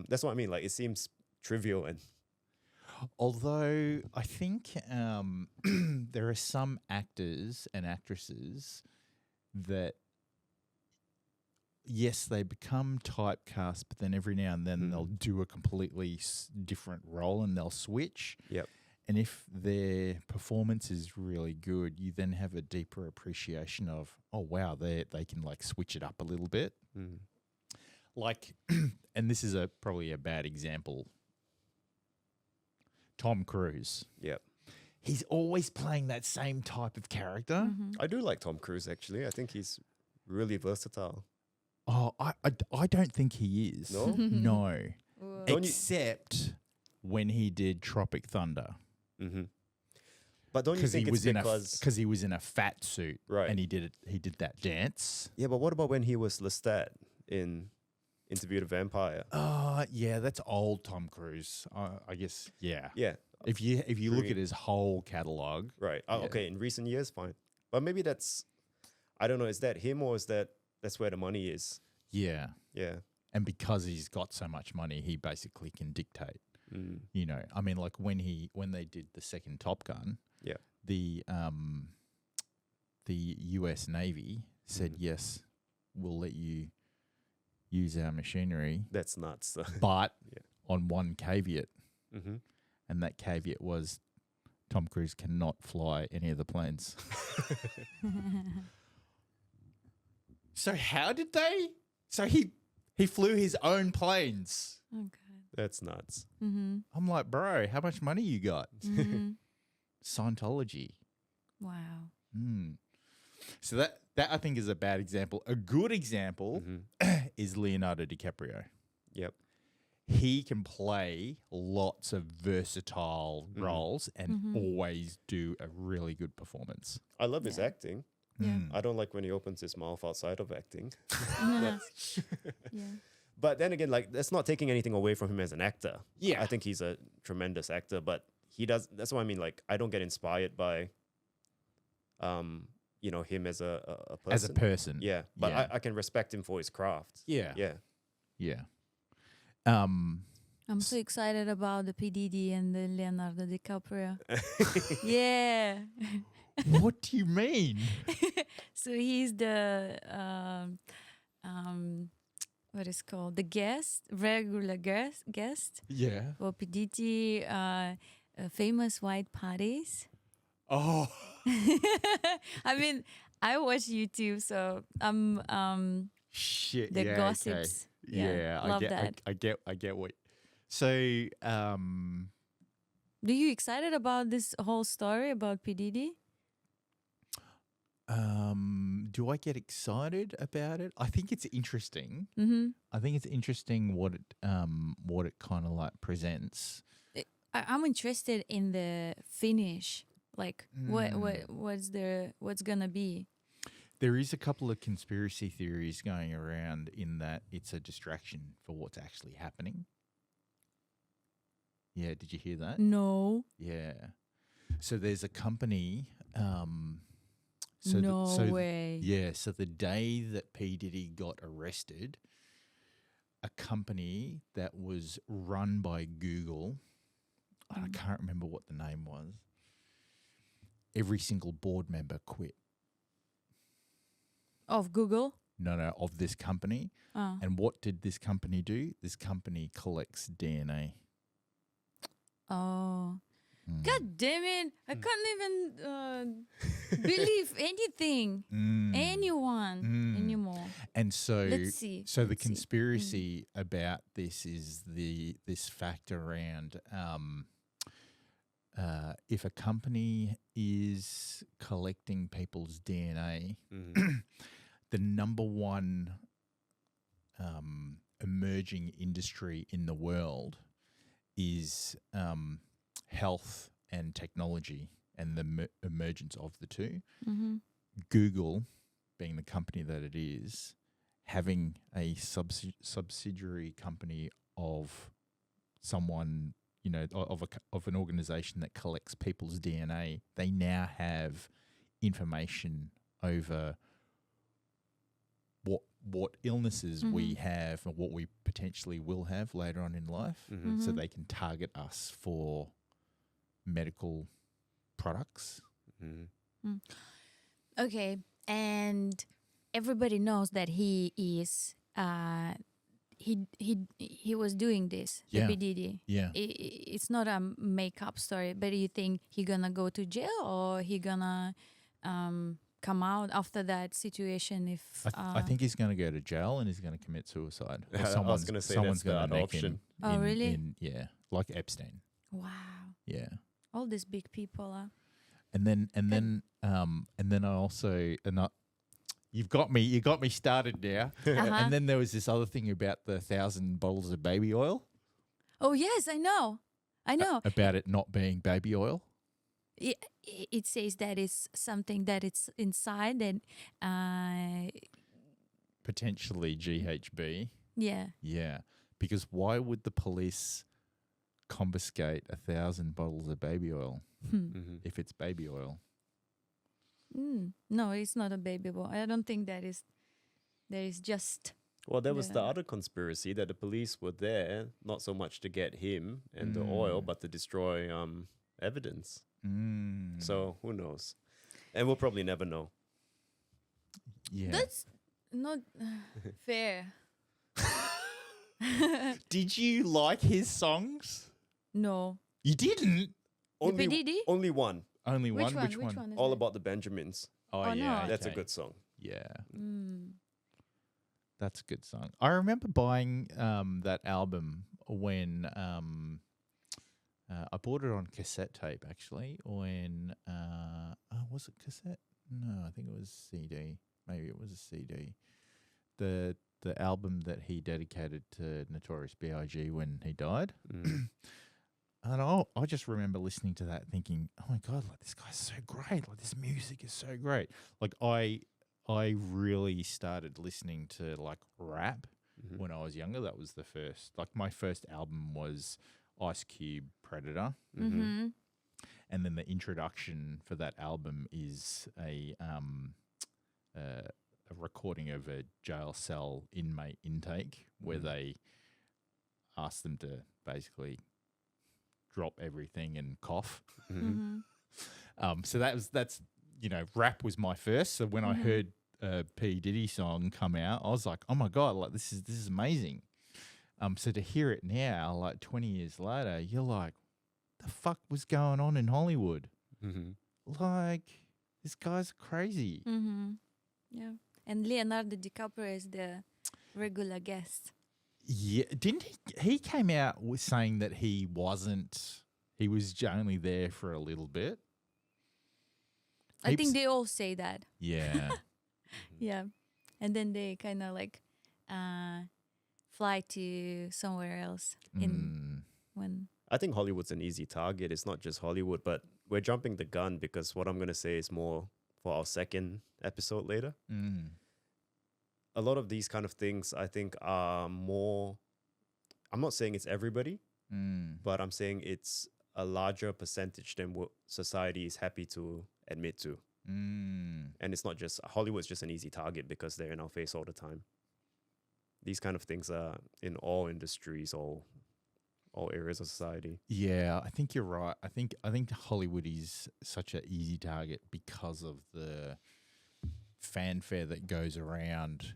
that's what I mean. Like, it seems trivial. And although I think there are some actors and actresses that, yes, they become typecast, but then every now and then they'll do a completely different role and they'll switch. Yep. And if their performance is really good, you then have a deeper appreciation of, oh, wow, they can like switch it up a little bit. Like, and this is probably a bad example, Tom Cruise. Yep. He's always playing that same type of character. I do like Tom Cruise, actually. I think he's really versatile. Oh, I don't think he is. No? No. Don't Except when he did Tropic Thunder. But don't you think it's because he was in a fat suit, right? And he did that dance. Yeah, but what about when he was Lestat in Interview with a Vampire? Yeah, that's old Tom Cruise. I guess. Yeah. Yeah. If you look at his whole catalog, right? Yeah. Okay, in recent years, fine. But maybe I don't know. Is that him, or is that's where the money is? Yeah. Yeah. And because he's got so much money, he basically can dictate. I mean, like when they did the second Top Gun, yeah, the US Navy said, yes, we'll let you use our machinery. That's nuts. But on one caveat, Mm-hmm. and that caveat was Tom Cruise cannot fly any of the planes. So how did they? So he flew his own planes. Oh God. That's nuts. Mm-hmm. I'm like, bro, how much money you got? Mm-hmm. Scientology. Wow. Mm. So that I think is a bad example. A good example Mm-hmm. is Leonardo DiCaprio. Yep. He can play lots of versatile roles and always do a really good performance. I love his Yeah. acting. Yeah. Mm. I don't like when he opens his mouth outside of acting. Yeah. But then again, like, that's not taking anything away from him as an actor. Yeah. I think he's a tremendous actor, but he does. That's what I mean. Like, I don't get inspired by, him as a person. As a person. Yeah, but Yeah. I can respect him for his craft. Yeah. Yeah. Yeah. I'm so excited about the PDD and the Leonardo DiCaprio. Yeah. What do you mean? So he's the what is called the regular guest Yeah. for PDD, famous white parties. Oh. I mean, I watch YouTube, so Shit. the yeah, gossips. Okay. Yeah, Yeah. love I get. that. I get what. So, Do you excited about this whole story about PDD? do I get excited about it? I think it's interesting. Mm-hmm. I think it's interesting what it kind of like presents. I'm interested in the finish. Like what's gonna be? There is a couple of conspiracy theories going around in that it's a distraction for what's actually happening. Yeah, did you hear that? No. Yeah. So there's a company. No way. Yeah. So the day that P Diddy got arrested, a company that was run by Google, I can't remember what the name was. Every single board member quit. Of Google? No, of this company. Oh. And what did this company do? This company collects DNA. Oh. Mm. God damn it. I can't even believe anything. Anyone anymore. And so Let's see. So the Let's see. conspiracy about this is this fact around if a company is collecting people's DNA, the number one emerging industry in the world is health and technology and the emergence of the two. Mm-hmm. Google, being the company that it is, having a subsidiary company of someone, of an organization that collects people's DNA, they now have information over what illnesses we have and what we potentially will have later on in life, so they can target us for medical products. Okay. And everybody knows that he is he was doing this, Yeah. the PDD. Yeah. It's not a make-up story, but do you think he gonna go to jail or he gonna come out after that situation? If I think he's going to go to jail and he's going to commit suicide. Or I was going to say someone's that's the going to other neck option. him. Oh, really? Yeah, like Epstein. wow, Yeah. all these big people are. And then I also you got me started now. Uh-huh. And then there was this other thing about the 1,000 bottles of baby oil. Oh yes, I know. About it not being baby oil. It says that it's something that it's inside that Potentially GHB. yeah. Yeah. Because why would the police confiscate 1,000 bottles of baby oil if it's baby oil? No, it's not a baby boy. I don't think there is just Well, there was the Yeah. other conspiracy that the police were there not so much to get him and the oil, but to destroy evidence. So who knows? And we'll probably never know. Yeah. that's not fair. Did you like his songs? No. You didn't? Only, PDD? only one. Only Which one? one? Which one? is All that? About the Benjamins. Oh, Oh, yeah. no. That's a okay. good song. Yeah. Mm. That's a good song. I remember buying that album when I bought it on cassette tape, actually. When was it cassette? No, I think it was CD. Maybe it was a CD. The album that he dedicated to Notorious B.I.G. when he died. Mm. And I just remember listening to that thinking, oh my God, like this guy's so great. Like this music is so great. Like I really started listening to like rap Mhm. when I was younger. That was the first, like my first album was Ice Cube Predator. Mm-hmm. And then the introduction for that album is a recording of a jail cell inmate intake where they ask them to basically drop everything and cough. Mhm. Mm-hmm. So that's rap was my first. So when I Mhm. heard a P Diddy song come out, I was like, oh my God, like this is amazing. So to hear it now, like 20 years later, you're like, the fuck was going on in Hollywood? Mhm. Like this guy's crazy. Mm-hmm. Yeah. And Leonardo DiCaprio is the regular guest. Yeah, didn't he? He came out with saying that he wasn't. He was only there for a little bit. I think Heaps- they all say that. Yeah, Yeah. And then they kind of like fly to somewhere else in when. I think Hollywood's an easy target. It's not just Hollywood, but we're jumping the gun because what I'm going to say is more for our second episode later. A lot of these kind of things, I think, are more. I'm not saying it's everybody, but I'm saying it's a larger percentage than what society is happy to admit to. And it's not just Hollywood's just an easy target because they're in our face all the time. These kind of things are in all industries, all areas of society. Yeah, I think you're right. I think Hollywood is such an easy target because of the fanfare that goes around,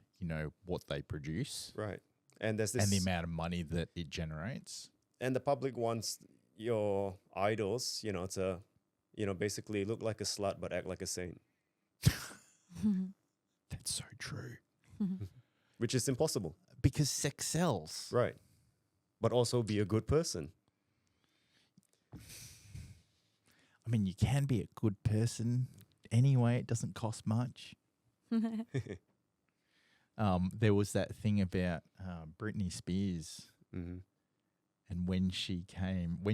what they produce Right. And there's this and the amount of money that it generates. and the public wants your idols, to basically look like a slut but act like a saint, That's so true. which is impossible. Because sex sells. Right. But also be a good person. I mean, you can be a good person anyway. It doesn't cost much. There was that thing about Britney Spears, Mm-hmm. and when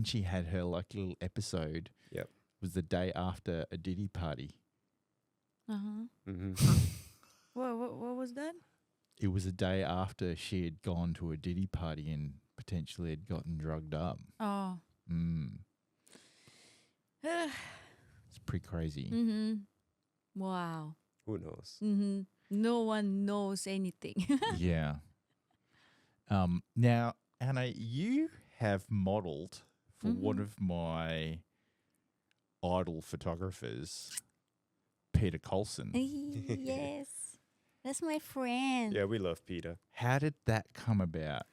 she had her like little episode, Yep. was the day after a Diddy party. Uh-huh. Mm-hmm. What was that? It was a day after she had gone to a Diddy party and potentially had gotten drugged up. Oh. It's pretty crazy. Mm-hmm. Wow. Who knows? Mm-hmm. No one knows anything. Yeah. Now, Anna, you have modeled for one of my idol photographers, Peter Colson. Yes. That's my friend. Yeah, we love Peter. How did that come about?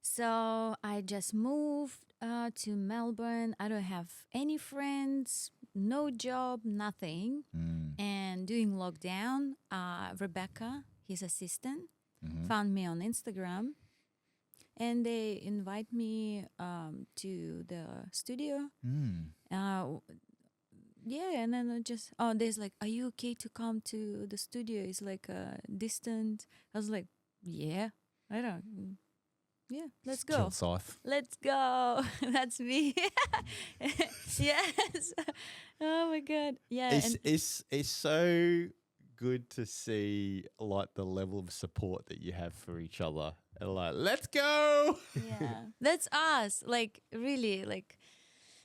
So I just moved to Melbourne. I don't have any friends, no job, nothing. And during lockdown, Rebecca, his assistant, found me on Instagram. And they invite me to the studio. Yeah, and then there's like, are you okay to come to the studio? It's like distant. I was like, yeah, let's go. Kill Scythe. Let's go. That's me. Yes. Oh my God. Yeah. It's so good to see like the level of support that you have for each other. And like, let's go. Yeah. That's us. Like, really, like,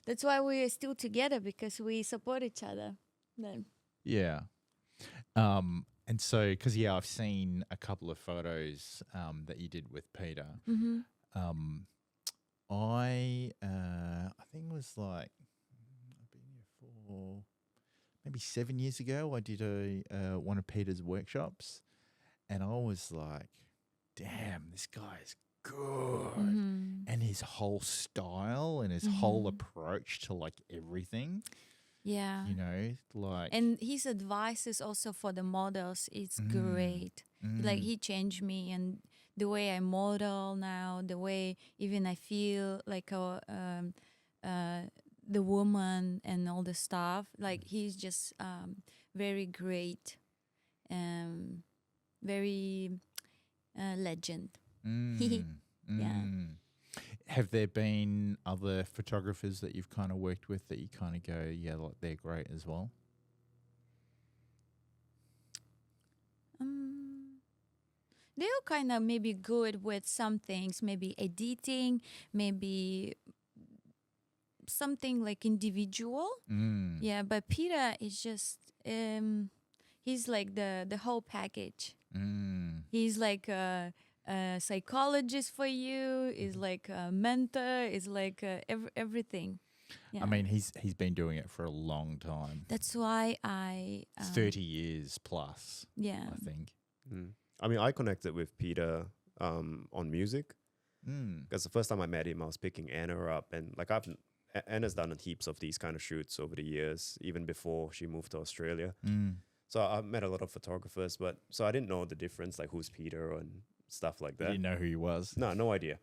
that's why we're still together, because we support each other. Then. Yeah. And so, because I've seen a couple of photos that you did with Peter. I think it was like I've been here for maybe 7 years ago. I did one of Peter's workshops, and I was like, "Damn, this guy's good. Mhm. And his whole style and his whole approach to like everything, Yeah. you know, like And his advices also for the models is great. Like he changed me and the way I model now, the way even I feel like the woman and all the stuff. Like he's just very great, very legend. mm, Yeah. mm. Have there been other photographers that you've kind of worked with that you kind of go, yeah, like they're great as well? They're kind of maybe good with some things, maybe editing, maybe something like individual. Yeah, but Peter is just he's like the whole package. He's like a psychologist for you. Is like a mentor. Is like everything. Yeah. I mean, he's been doing it for a long time. That's why I 30 years plus, yeah. I think. I mean, I connected with Peter on music because the first time I met him, I was picking Anna up, and like Anna's done heaps of these kind of shoots over the years, even before she moved to Australia. So I met a lot of photographers, but so I didn't know the difference, like who's Peter and stuff like You that. didn't know who he was? No idea.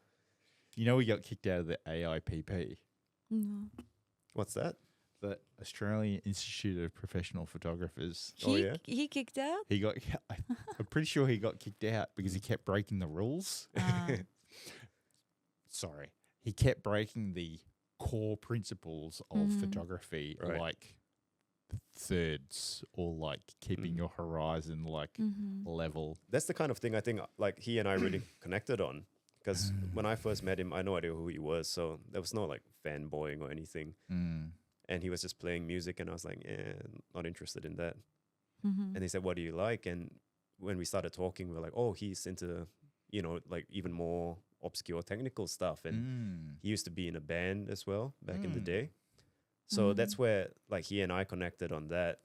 You know, he got kicked out of the AIPP, No. What's that? the Australian Institute of Professional Photographers. He kicked out. He got, I'm pretty sure he got kicked out because he kept breaking the rules. Sorry. He kept breaking the core principles of photography, Right. like thirds or like keeping your horizon like level. That's the kind of thing I think like he and I really connected on. Because when I first met him, I had no idea who he was. So there was no like fanboying or anything. And he was just playing music and I was like, not interested in that. And he said, what do you like? And when we started talking, we were like, oh, he's into, you know, like even more obscure technical stuff. And he used to be in a band as well back in the day. So that's where like he and I connected on that.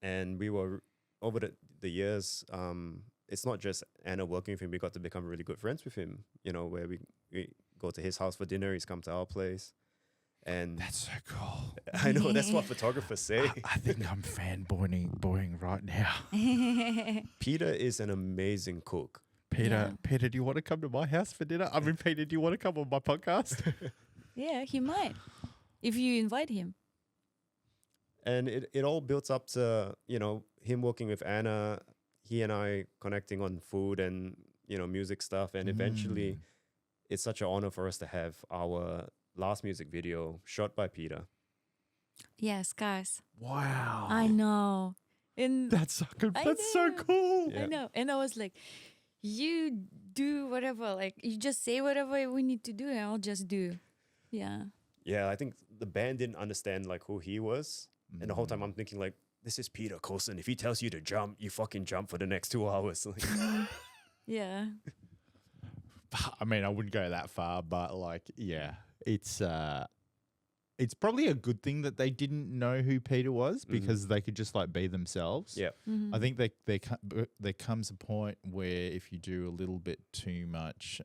And we were over the years, it's not just Anna working with him. We got to become really good friends with him, you know, where we go to his house for dinner. He's come to our place. And That's so cool. I know that's what photographers say. I think I'm fanboying right now. Peter is an amazing cook. Peter, do you want to come to my house for dinner? I mean, Peter, do you want to come on my podcast? Yeah, he might if you invite him. And it all builds up to, you know, him working with Anna, he and I connecting on food and, you know, music stuff. And eventually it's such an honor for us to have our last music video shot by Peter. Yeah, Scars. Wow. I know. And That's so good. I That's so know. cool. Yeah. I know. And I was like, you do whatever. Like, you just say whatever we need to do and I'll just do. Yeah. Yeah, I think the band didn't understand like who he was. And the whole time I'm thinking like, this is Peter Coulson. If he tells you to jump, you fucking jump for the next 2 hours. Like, Yeah. I mean, I wouldn't go that far, but like, yeah, it's probably a good thing that they didn't know who Peter was because they could just like be themselves. yeah. I think there comes a point where if you do a little bit too much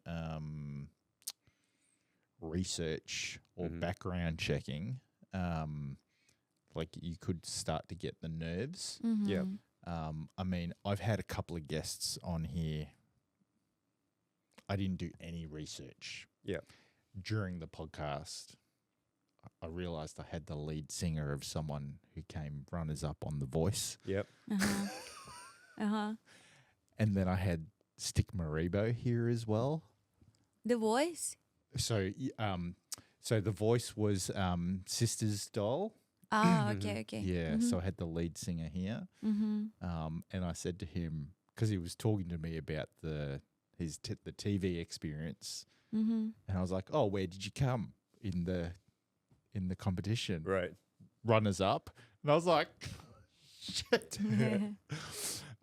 research or background checking, like you could start to get the nerves. Yeah. I mean, I've had a couple of guests on here. I didn't do any research. Yeah. During the podcast, I realized I had the lead singer of someone who came runners up on The Voice. Yep. And then I had Stick Maribo here as well. The Voice? So The Voice was Sister's Doll. Ah, okay. Yeah, so I had the lead singer here. And I said to him, because he was talking to me about the TV experience, and I was like, "Oh, where did you come in the competition?" Right. Runners up, and I was like, "Shit."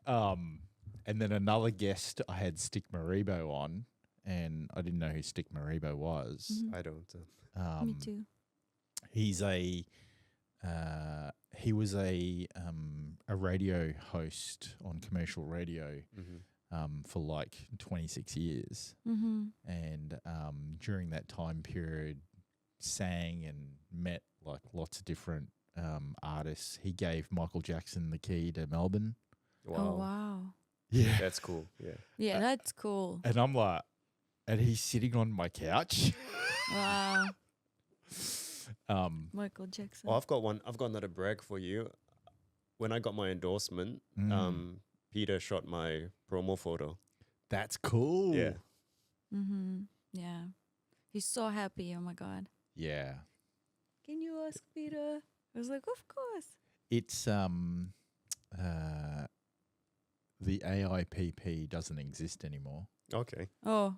And then another guest, I had Stick Maribo on, and I didn't know who Stick Maribo was. I don't. Me too. He was a radio host on commercial radio for like 26 years. Mm-hmm. And during that time period, sang and met like lots of different artists. He gave Michael Jackson the key to Melbourne. Wow. Oh wow. Yeah. That's cool. Yeah. Yeah, that's cool. And I'm like, and he's sitting on my couch. Wow. Michael Jackson. Oh, I've got another brag for you. When I got my endorsement, Peter shot my promo photo. That's cool. Yeah. Mm-hmm. Yeah. He's so happy. Oh my God. Yeah. Can you ask Peter? I was like, of course. It's the AIPP doesn't exist anymore. Okay. Oh.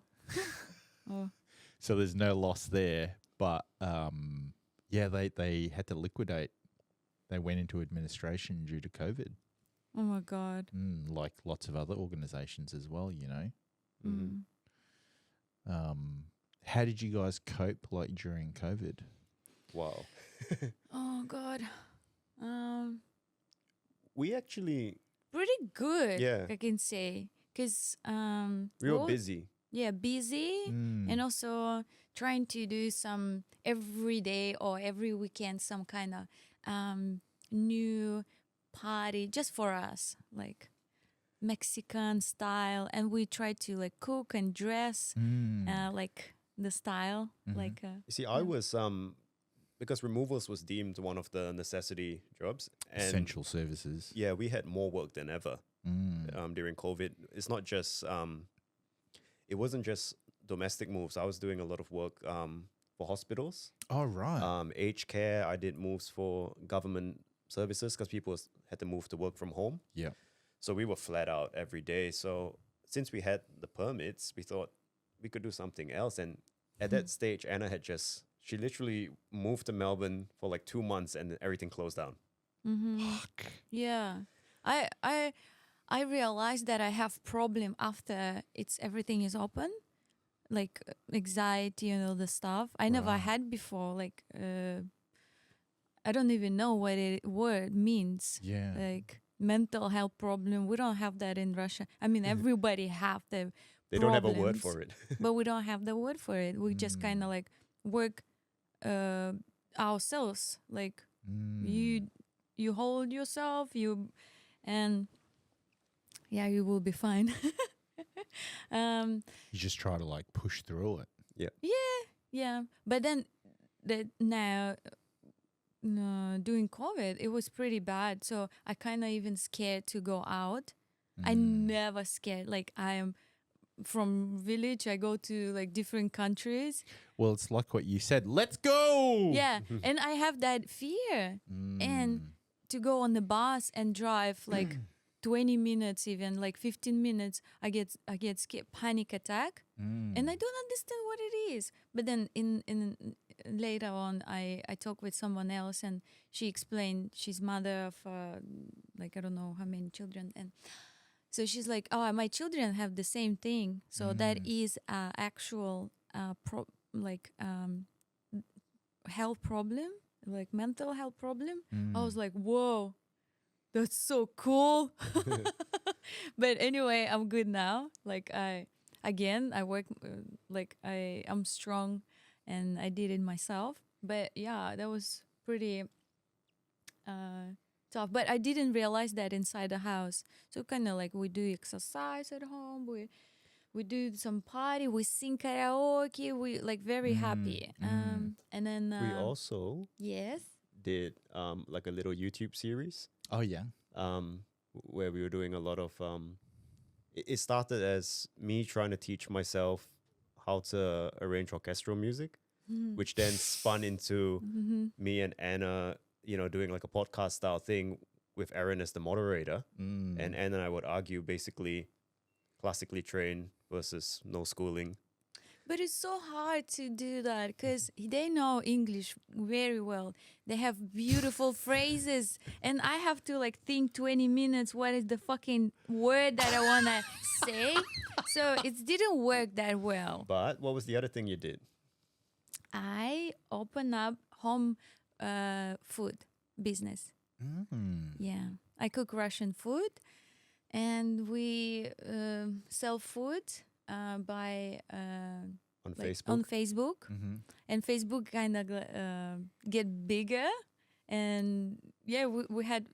Oh. So there's no loss there. But yeah, they had to liquidate. They went into administration due to COVID. Oh my God. Like lots of other organizations as well, you know. Mm. How did you guys cope like during COVID? Wow. Oh God. We actually Pretty good. Yeah. I can say, because we were busy. Yeah, busy, and also trying to do some every day or every weekend some kind of new party just for us, like Mexican style, and we try to like cook and dress like the style, like You see, I was because removals was deemed one of the necessity jobs, and essential services. yeah, we had more work than ever during COVID. It's not just it wasn't just domestic moves. I was doing a lot of work for hospitals. Oh, right. Aged care. I did moves for government services because people had to move to work from home. Yeah. So we were flat out every day. So since we had the permits, we thought we could do something else. And at that stage, Anna she literally moved to Melbourne for like 2 months and then everything closed down. Fuck. yeah. I realized that I have problem after everything is open, like anxiety and all the stuff. I never Right. had before. Like I don't even know what word means. Yeah. Like mental health problem. We don't have that in Russia. I mean, everybody have the They don't have a word problems, for it. but we don't have the word for it. We just kind of like work ourselves. Like you hold yourself, and yeah, you will be fine. You just try to like push through it. Yeah, but then now during COVID, it was pretty bad. So I kind of even scared to go out. I never scared. Like I am from village. I go to like different countries. Well, it's like what you said. Let's go. Yeah, and I have that fear. And to go on the bus and drive like 20 minutes, even like 15 minutes, I get scared, panic attack, and I don't understand what it is. But then in later on, I talked with someone else, and she explained she's mother of like I don't know how many children, and so she's like, oh, my children have the same thing. So that is actual health problem, like mental health problem. I was like, whoa. That's so cool. But anyway, I'm good now. Like I work I'm strong, and I did it myself. But yeah, that was pretty tough. But I didn't realize that inside the house. So kind of like we do exercise at home. We do some party. We sing karaoke. We like very happy. And then We also yes. did like a little YouTube series Oh, yeah. where we were doing a lot of it started as me trying to teach myself how to arrange orchestral music, which then spun into me and Anna, doing like a podcast style thing with Aaron as the moderator. And Anna and I would argue basically classically trained versus no schooling. But it's so hard to do that because they know English very well. They have beautiful phrases, and I have to like think 20 minutes what is the fucking word that I want to say. So it didn't work that well. But what was the other thing you did? I opened up home food business. Yeah, I cook Russian food And we sell food by On like Facebook. on Facebook, Mm-hmm. and Facebook kind of get bigger, and yeah, we had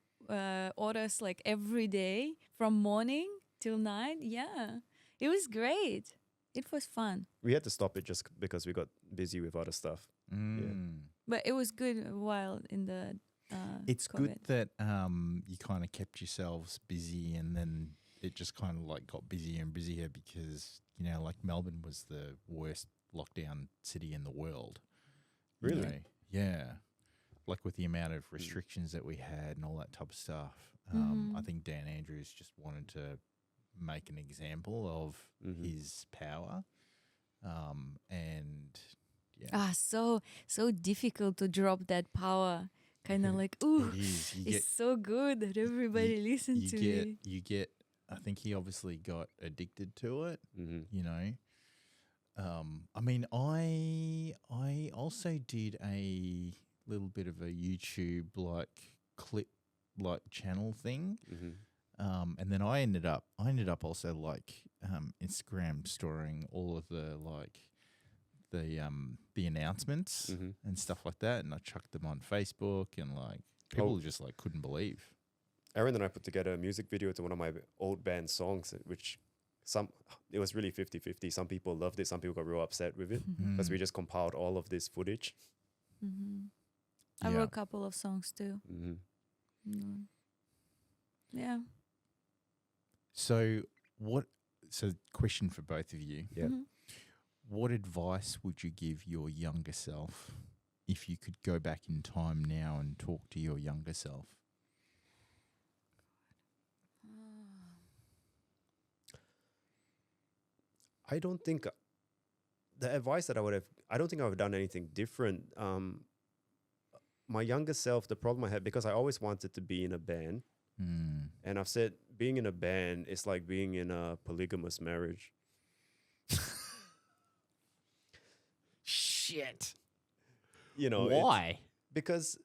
orders like every day from morning till night. Yeah, it was great. It was fun, We had to stop it just because we got busy with other stuff. but it was good while in the It's COVID. good that you kind of kept yourselves busy, and then it just kind of like got busier and busier because like Melbourne was the worst lockdown city in the world. you Really? know. Yeah, like with the amount of restrictions that we had and all that type of stuff. I think Dan Andrews just wanted to make an example of his power, and yeah, So difficult to drop that power. Kind of like, ooh, it is. it's so good that everybody listen to me. You get. I think he obviously got addicted to it. You know. I mean, I also did a little bit of a YouTube like clip like channel thing. And then I ended up also like Instagram storing all of the like the announcements and stuff like that, and I chucked them on Facebook, and like people just like couldn't believe. Aaron and I put together a music video to one of my old band songs, which it was really 50-50. Some people loved it, some people got real upset with it because we just compiled all of this footage. I wrote a couple of songs too. Yeah. So question for both of you. Yeah. What advice would you give your younger self if you could go back in time now and talk to your younger self? I don't think the advice that I don't think I would have done anything different. My younger self, the problem I had, because I always wanted to be in a band, and I've said being in a band is like being in a polygamous marriage. Shit. Why? Because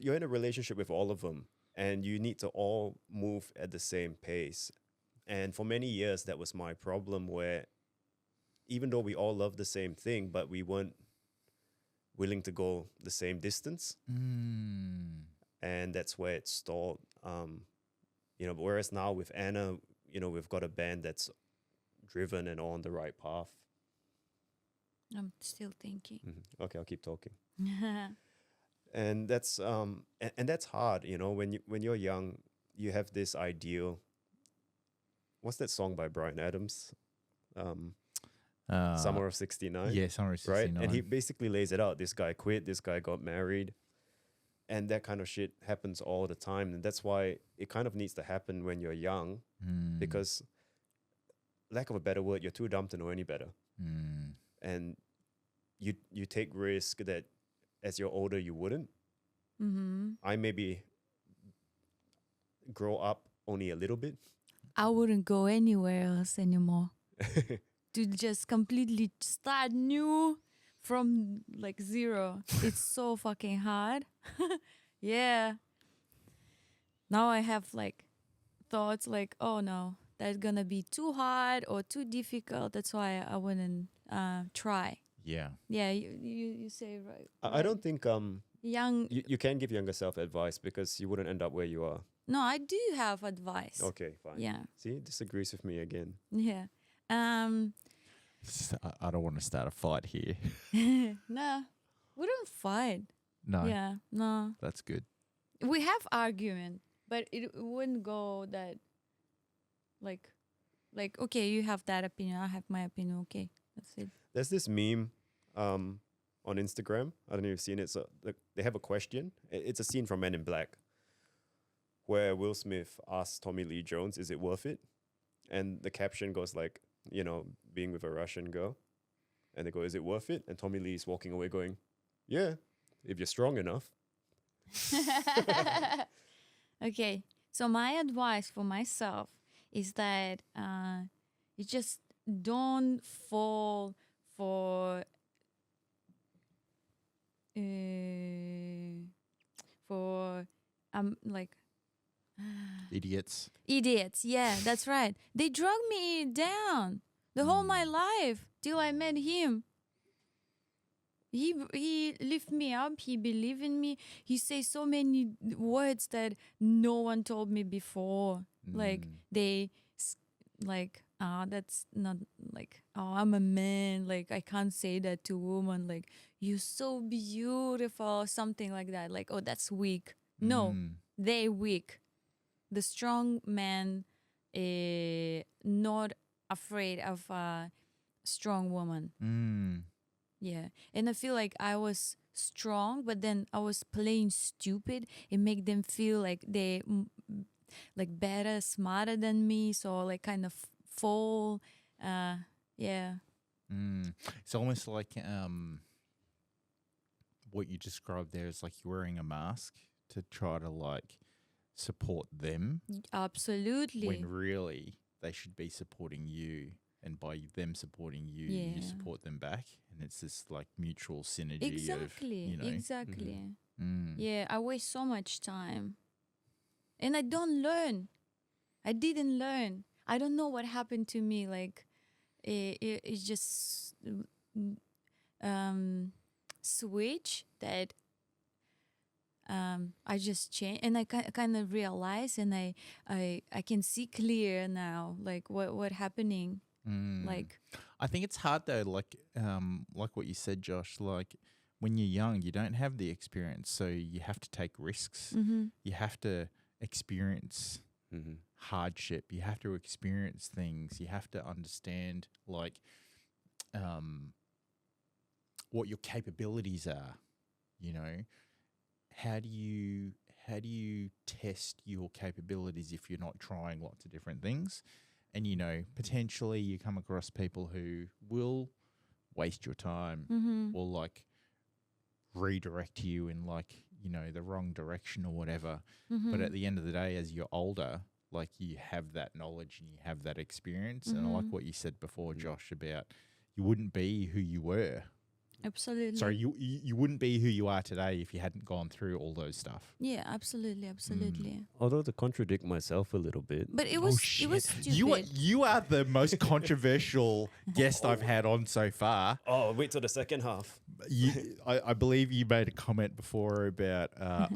you're in a relationship with all of them, and you need to all move at the same pace. And for many years, that was my problem, where even though we all loved the same thing, but we weren't willing to go the same distance. And that's where it stalled. But whereas now with Anna, we've got a band that's driven and on the right path. I'm still thinking. Okay, I'll keep talking. And that's and that's hard, when you're young, you have this ideal. What's that song by Bryan Adams? Summer of '69. Yeah, Summer of '69. Right? And he basically lays it out. This guy quit, this guy got married. And that kind of shit happens all the time. And that's why it kind of needs to happen when you're young. Because, lack of a better word, you're too dumb to know any better. And you take risk that as you're older, you wouldn't. I maybe grow up only a little bit. I wouldn't go anywhere else anymore. To just completely start new from like zero. It's so fucking hard. Yeah. Now I have like thoughts like, oh no, that's gonna be too hard or too difficult. That's why I wouldn't try. Yeah. Yeah, you say right. I don't think Young. you can give younger self advice because you wouldn't end up where you are. No, I do have advice. Okay, fine. Yeah. See, disagrees with me again. Yeah. I don't want to start a fight here. No, we don't fight. No. Yeah, no. That's good. We have argument, but it wouldn't go that like okay, you have that opinion, I have my opinion. Okay, that's it. There's this meme on Instagram. I don't know if you've seen it. So they have a question. It's a scene from Men in Black where Will Smith asks Tommy Lee Jones, "Is it worth it?" And the caption goes like, being with a Russian girl. And they go, "Is it worth it?" And Tommy Lee's walking away going, "Yeah, if you're strong enough." Okay, so my advice for myself is that you just don't fall for like Idiots. Idiots. Yeah, that's right. They drug me down the whole my life till I met him. He lift me up. He believe in me. He say so many words that no one told me before. Like they, like that's not like, oh, I'm a man. Like I can't say that to a woman. Like you're so beautiful, something like that. Like, oh, that's weak. No, they weak. The strong man, not afraid of a strong woman. Yeah. And I feel like I was strong, but then I was playing stupid. It make them feel like they like better, smarter than me. So like kind of fall. Yeah. It's almost like what you described there is like you're wearing a mask to try to like support them Absolutely. when really they should be supporting you. And by them supporting you, you support them back. And it's this like mutual synergy Exactly. of, you know. Exactly. Yeah, I waste so much time. And I don't learn. I didn't learn. I don't know what happened to me. Like, it just switch that I just changed, and I kind of realize, and I can see clear now, like what happening. Like, I think it's hard though, like what you said, Josh, like when you're young, you don't have the experience. So you have to take risks. You have to experience hardship. You have to experience things. You have to understand like what your capabilities are, you know. How do you test your capabilities if you're not trying lots of different things? And, you know, potentially you come across people who will waste your time or like redirect you in like, you know, the wrong direction or whatever. But at the end of the day, as you're older, like you have that knowledge and you have that experience. And I like what you said before, Josh, about you wouldn't be who you were. absolutely. Sorry, you wouldn't be who you are today if you hadn't gone through all those stuff. Yeah, absolutely. Although to contradict myself a little bit, But it was stupid. You are the most controversial guest I've had on so far. oh, wait till the second half. I believe you made a comment before about I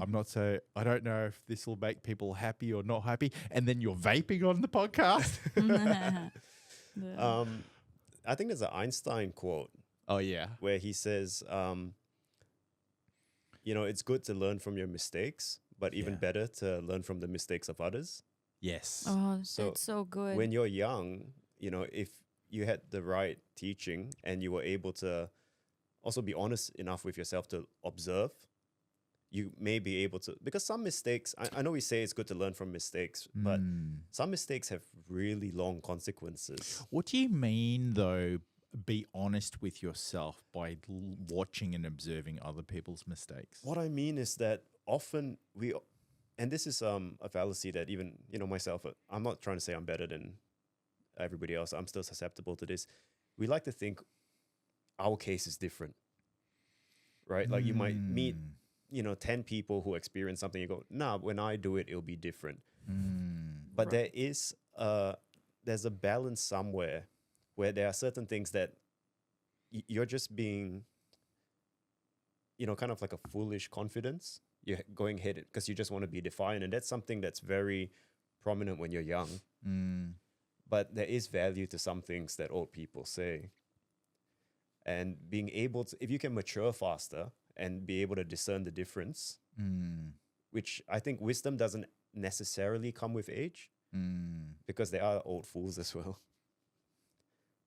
don't know if this will make people happy or not happy, and then you're vaping on the podcast. I think there's an Einstein quote Oh yeah, where he says, you know, it's good to learn from your mistakes, but even better to learn from the mistakes of others. yes. Oh, So that's so good. When you're young, you know, if you had the right teaching and you were able to also be honest enough with yourself to observe, you may be able to, because some mistakes, I know we say it's good to learn from mistakes, but some mistakes have really long consequences. What do you mean though? Be honest with yourself by watching and observing other people's mistakes. What I mean is that often and this is a fallacy that even, you know, myself, I'm not trying to say I'm better than everybody else. I'm still susceptible to this. We like to think our case is different, right? Like you might meet, you know, 10 people who experience something. You go, nah, when I do it, it'll be different. But there's a balance somewhere where there are certain things that you're just being, you know, kind of like a foolish confidence. You're going ahead because you just want to be defiant. And that's something that's very prominent when you're young. But there is value to some things that old people say. And being able to, if you can mature faster and be able to discern the difference, which I think wisdom doesn't necessarily come with age, because there are old fools as well.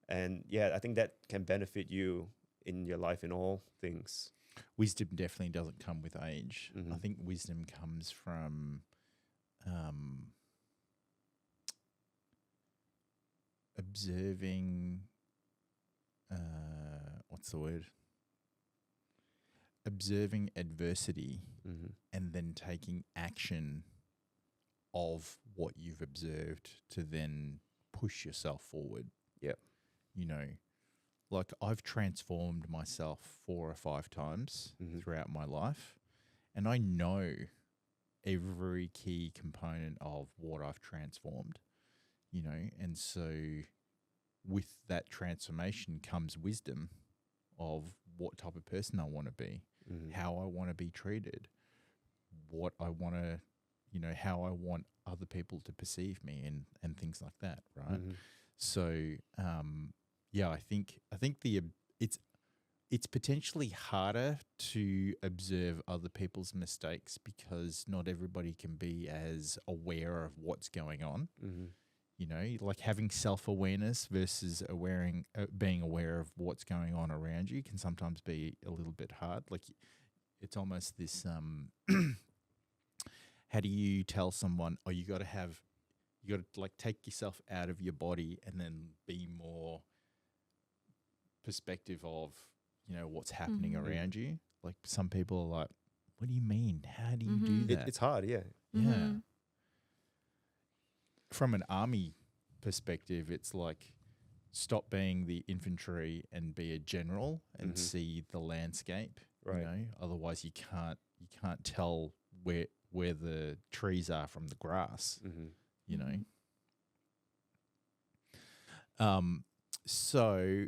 And yeah, I think that can benefit you in your life in all things. Wisdom definitely doesn't come with age. I think wisdom comes from observing, what's the word? Observing adversity and then taking action of what you've observed to then push yourself forward. Yep. You know, like I've transformed myself 4 or 5 times throughout my life, and I know every key component of what I've transformed, and so with that transformation comes wisdom of what type of person I want to be, how I want to be treated, what I want to, how I want other people to perceive me and things like that, right? So, I think it's potentially harder to observe other people's mistakes because not everybody can be as aware of what's going on. Like having self-awareness versus being aware of what's going on around you can sometimes be a little bit hard. Like it's almost this, how do you tell someone, oh, you got to like take yourself out of your body and then be more perspective of, what's happening around you. Like some people are like, what do you mean? How do you do that? It's hard, yeah. Yeah. From an army perspective, it's like stop being the infantry and be a general and see the landscape. Right. Otherwise you can't tell where the trees are from the grass. So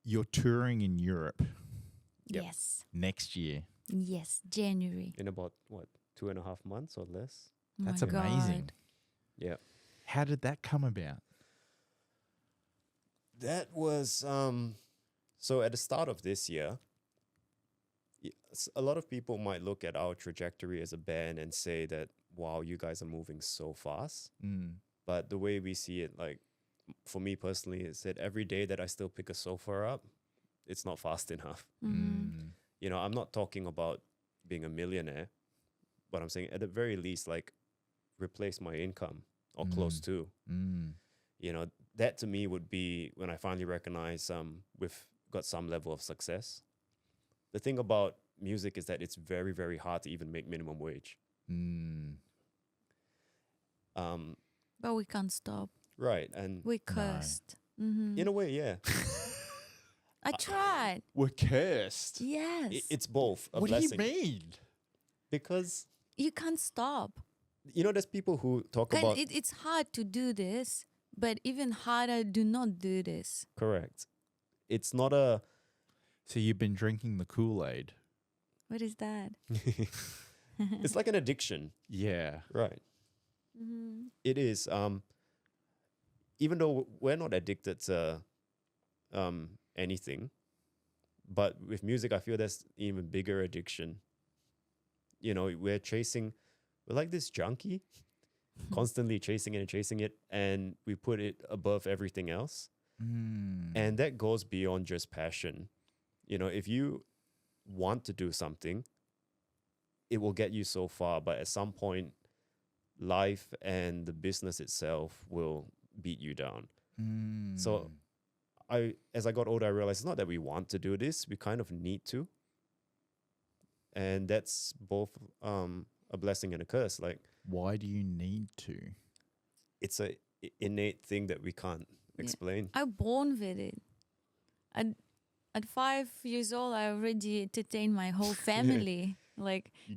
you're touring in Europe. Yep. Yes. Next year. Yes, January. In about, 2.5 months or less? That's My amazing. God. Yeah. How did that come about? That was, so at the start of this year, a lot of people might look at our trajectory as a band and say that, wow, you guys are moving so fast. But the way we see it, like, for me personally, is that every day that I still pick a sofa up, it's not fast enough. I'm not talking about being a millionaire, but I'm saying at the very least, like, replace my income or close to. That to me would be when I finally recognize we've got some level of success. The thing about music is that it's very, very hard to even make minimum wage. But we can't stop. Right. And We cursed. in a way, yeah. I tried. We're cursed. Yes. It's both a What blessing. do you mean? Because, You can't stop. there's people who talk And about... it's hard to do this, but even harder do not do this. Correct. It's not a... So you've been drinking the Kool-Aid. What is that? It's like an addiction. Yeah. Right. It is. Even though we're not addicted to anything, but with music, I feel there's even bigger addiction. We're like this junkie, constantly chasing it, and we put it above everything else. And that goes beyond just passion. If you want to do something, it will get you so far, but at some point, life and the business itself will beat you down. So as I got older, I realized it's not that we want to do this, we kind of need to. And that's both a blessing and a curse. Like, why do you need to? it's a innate thing that we can't explain. I'm born with it. At 5 years old, I already entertained my whole family,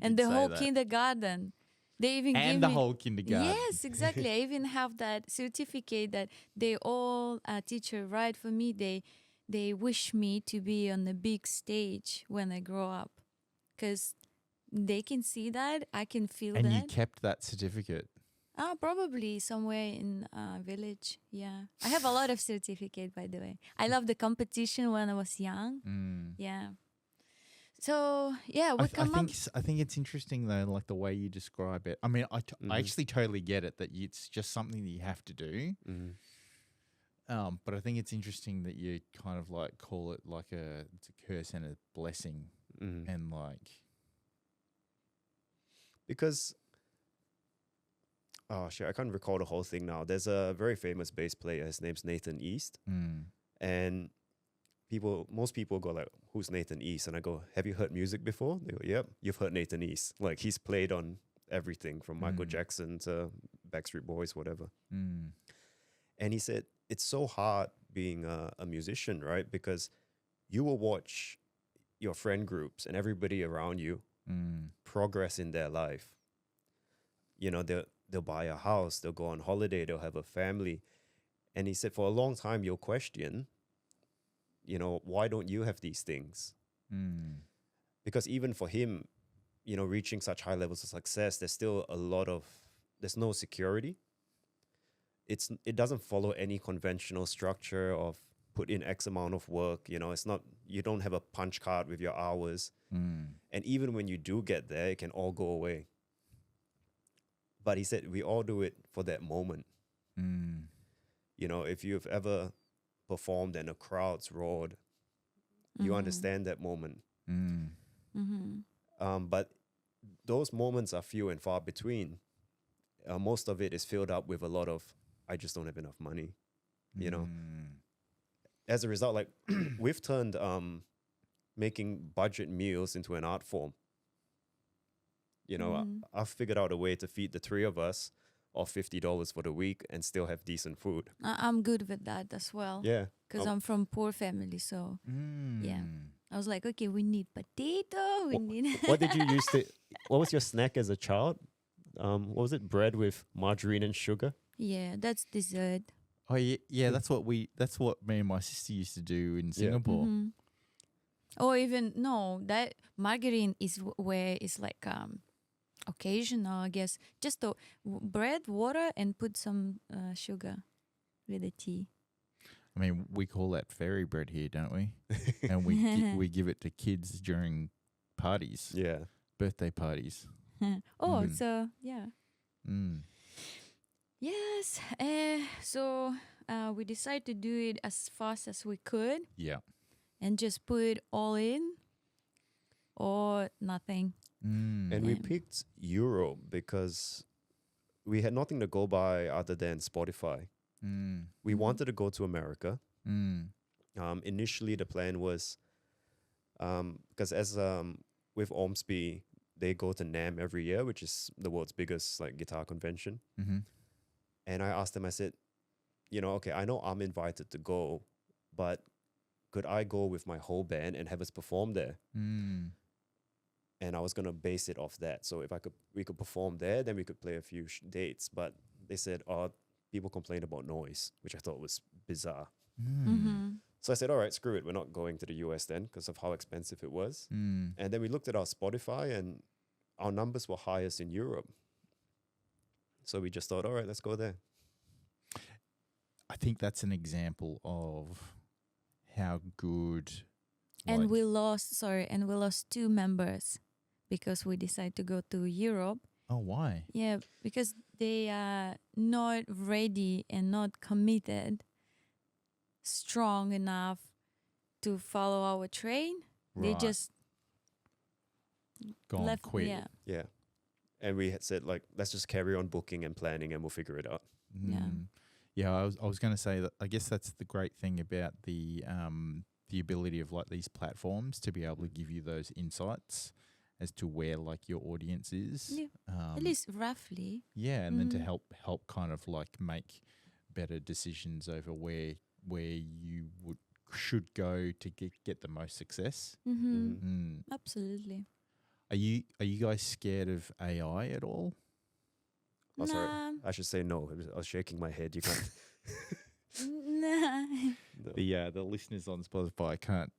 and the whole kindergarten. They even give the me, whole kindergarten. Yes, exactly. I even have that certificate that they all teacher write for me. They wish me to be on the big stage when I grow up, because they can see that, I can feel And that. you kept that certificate. Probably somewhere in village. Yeah, I have a lot of certificate, by the way. I love the competition when I was young. Yeah. So yeah, we come up. I think it's interesting though, like the way you describe it. I mean, I actually totally get it that it's just something that you have to do. But I think it's interesting that you kind of like call it like it's a curse and a blessing, and like Because, oh shit, I can't recall the whole thing now. There's a very famous bass player. His name's Nathan East, and most people go like, who's Nathan East? And I go, have you heard music before? They go, yep, you've heard Nathan East. Like, he's played on everything from Michael Jackson to Backstreet Boys, whatever. And he said, it's so hard being a musician, right? Because you will watch your friend groups and everybody around you progress in their life. you know, they'll buy a house, they'll go on holiday, they'll have a family. And he said, for a long time, you'll question, you know, why don't you have these things? Mm. Because even for him, you know, reaching such high levels of success, there's no security. It doesn't follow any conventional structure of put in X amount of work. You know, you don't have a punch card with your hours. Mm. And even when you do get there, it can all go away. But he said, we all do it for that moment. Mm. You know, if you've ever performed and the crowd's roared, you understand that moment. Mm. But those moments are few and far between. Most of it is filled up with a lot of, I just don't have enough money, you know. As a result, like we've turned making budget meals into an art form. You know, I've figured out a way to feed the three of us of $50 for the week and still have decent food. I'm good with that as well. Yeah. Because I'm from poor family, so yeah. I was like, okay, we need potato. We need. What did you use to? What was your snack as a child? What was it? Bread with margarine and sugar. Yeah, that's dessert. Oh yeah. That's what me and my sister used to do in Singapore. Or even no, that margarine is where it's like occasional, I guess. Just the bread, water, and put some sugar with the tea. I mean, we call that fairy bread here, don't we? And we give it to kids during parties, Yeah. birthday parties. So yeah. Yes. So we decided to do it as fast as we could Yeah. and just put it all in or nothing. And we picked Europe because we had nothing to go by other than Spotify. We wanted to go to America. Initially, the plan was because as with Ormsby, they go to NAMM every year, which is the world's biggest like guitar convention. And I asked them, I said, you know, okay, I know I'm invited to go, but could I go with my whole band and have us perform there? And I was gonna base it off that. So if we could perform there, then we could play a few dates. But they said, oh, people complain about noise, which I thought was bizarre. So I said, all right, screw it. We're not going to the US then because of how expensive it was. And then we looked at our Spotify and our numbers were highest in Europe. So we just thought, all right, let's go there. I think that's an example of how good. And we lost 2 members because we decided to go to Europe. Oh, why? Yeah, because they are not ready and not committed, strong enough to follow our train. They Right. just Gone left. quit. Yeah, Yeah. And we had said, like, let's just carry on booking and planning and we'll figure it out. Yeah. Yeah, I was going to say that I guess that's the great thing about the ability of like these platforms to be able to give you those insights as to where like your audience is. Yeah. At least roughly. Yeah, and then to help kind of like make better decisions over where you should go to get the most success. Absolutely. Are you guys scared of AI at all? Oh, sorry. Nah. I should say no. I was shaking my head. You can't. Nah. No. The listeners on Spotify can't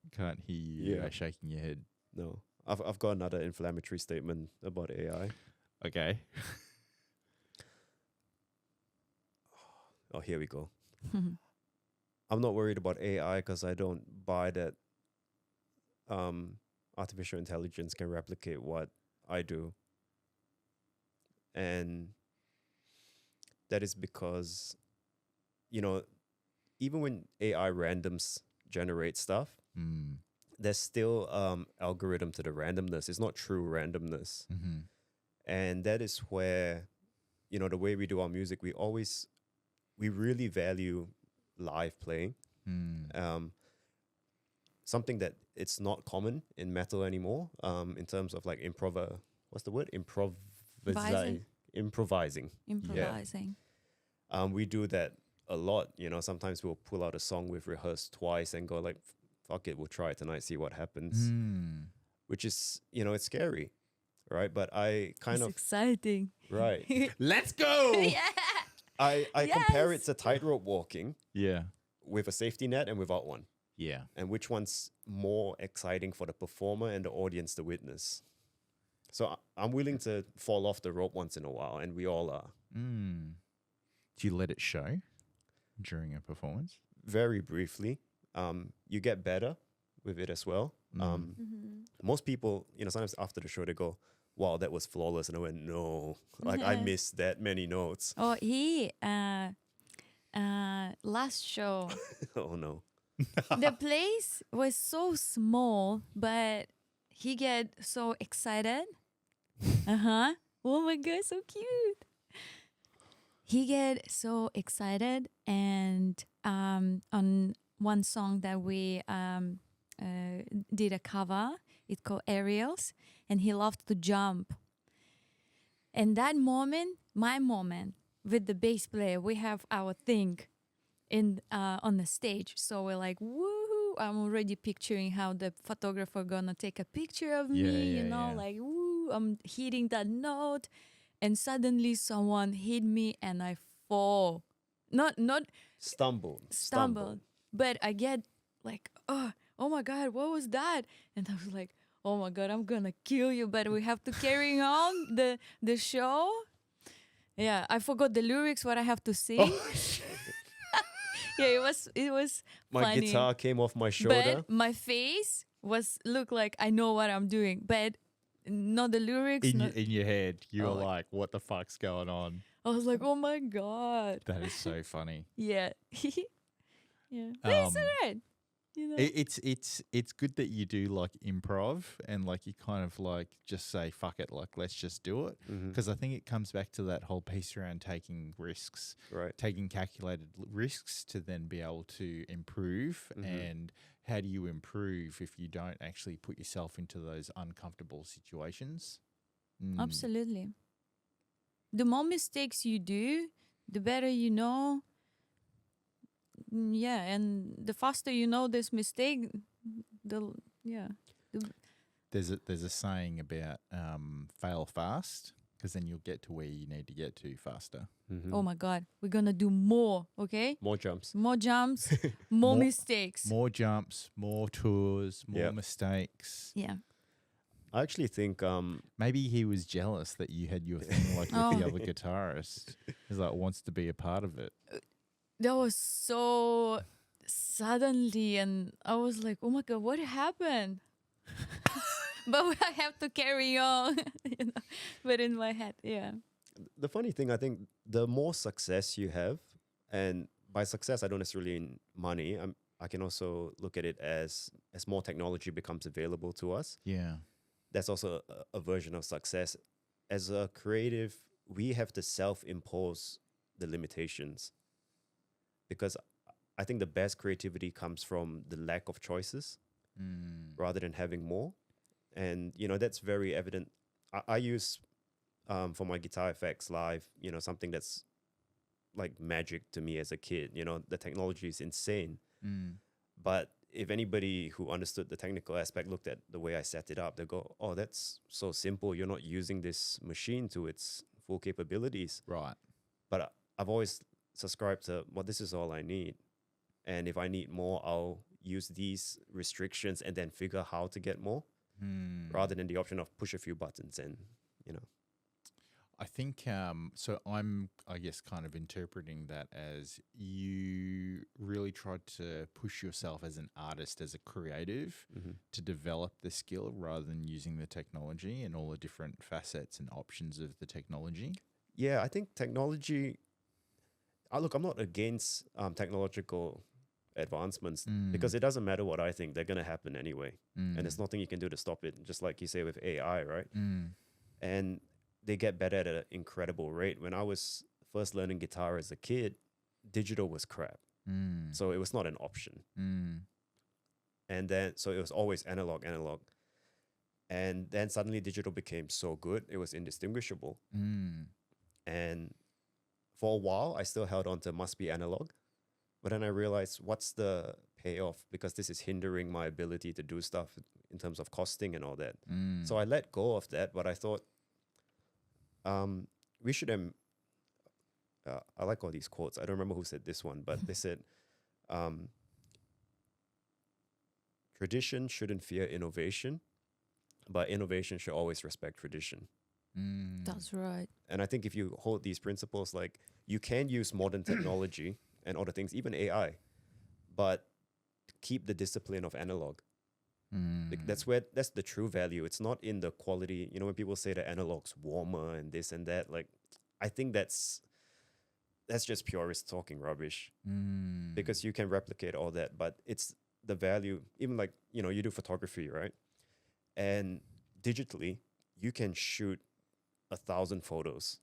hear you shaking your head. No. I've got another inflammatory statement about AI. Okay. Oh, here we go. I'm not worried about AI because I don't buy that artificial intelligence can replicate what I do. And that is because, you know, even when AI randoms generate stuff, there's still algorithm to the randomness. It's not true randomness. And that is where, you know, the way we do our music, we really value live playing. Something that it's not common in metal anymore, in terms of like what's the word? Improvising. Improvising. We do that a lot. You know, sometimes we'll pull out a song we've rehearsed twice and go like, fuck it, we'll try it tonight, see what happens. Which is, you know, it's scary. right? But I kind It's of exciting. right. Let's go. Yeah. I compare it Yes. to tightrope walking Yeah. with a safety net and without one. Yeah. And which one's more exciting for the performer and the audience to witness. So I'm willing to fall off the rope once in a while, and we all are. Mm. Do you let it show during a performance? Very briefly, you get better with it as well. Most people, sometimes after the show, they go, wow, that was flawless. And I went, no, like I missed that many notes. Oh, last show, Oh, no. the place was so small, but he get so excited. Oh my god, so cute. He get so excited, and on one song that we did a cover, it's called Aerials, and he loved to jump. And that moment, my moment with the bass player, we have our thing in on the stage. So we're like, woohoo! I'm already picturing how the photographer gonna take a picture of me, like woo! I'm hitting that note, and suddenly someone hit me and I fall. Not stumbled, but I get like, oh my god, what was that? And I was like, oh my god, I'm gonna kill you, but we have to carry on the show. Yeah, I forgot the lyrics, what I have to sing. Yeah, it was My funny. guitar came off my shoulder. But my face look like I know what I'm doing, but not the lyrics. In your head, you were Oh. like, what the fuck's going on? I was like, oh my god. That is so funny. Yeah. Yeah. But it's alright. It's good that you do like improv and like you kind of like just say fuck it, like let's just do it, because I think it comes back to that whole piece around taking risks, Right. taking calculated risks to then be able to improve. And how do you improve if you don't actually put yourself into those uncomfortable situations? Absolutely. The more mistakes you do, the better you know. Yeah, and the faster you know this mistake, There's a saying about fail fast, because then you'll get to where you need to get to faster. Oh my god, we're gonna do more, okay? More jumps. More jumps, more mistakes. More jumps, more tours, more Yep. mistakes. Yeah. I actually think Maybe he was jealous that you had your thing like with the other guitarist. He's like wants to be a part of it. That was so suddenly, and I was like, oh my god, what happened? But I have to carry on, but in my head, yeah. the funny thing, I think the more success you have, and by success, I don't necessarily mean money. I can also look at it as more technology becomes available to us. Yeah. That's also a version of success. As a creative, we have to self-impose the limitations, because I think the best creativity comes from the lack of choices rather than having more. And, that's very evident. I use, for my guitar effects live, something that's like magic to me as a kid. The technology is insane. But if anybody who understood the technical aspect looked at the way I set it up, they go, oh, that's so simple. You're not using this machine to its full capabilities. Right. But I've always subscribed to, well, this is all I need. And if I need more, I'll use these restrictions and then figure how to get more, rather than the option of push a few buttons and, I think so. I guess, kind of interpreting that as you really tried to push yourself as an artist, as a creative, to develop the skill rather than using the technology and all the different facets and options of the technology. Yeah, I think technology. Look, I'm not against technological advancements, because it doesn't matter what I think; they're gonna happen anyway, and there's nothing you can do to stop it. Just like you say with AI, right? And they get better at an incredible rate. When I was first learning guitar as a kid, digital was crap, so it was not an option. And then, so it was always analog. And then suddenly digital became so good, it was indistinguishable. And for a while, I still held on to must be analog. But then I realized, what's the pay off because this is hindering my ability to do stuff in terms of costing and all that. Mm. So I let go of that, but I thought we should I like all these quotes. I don't remember who said this one, but they said tradition shouldn't fear innovation, but innovation should always respect tradition. That's right. And I think if you hold these principles, like you can use modern technology and other things, even AI, but keep the discipline of analog. Like that's the true value. It's not in the quality. You know, when people say the analog's warmer and this and that, like I think that's just purist talking rubbish. Because you can replicate all that, but it's the value. Even like, you know, you do photography, right? And digitally, you can shoot 1,000 photos.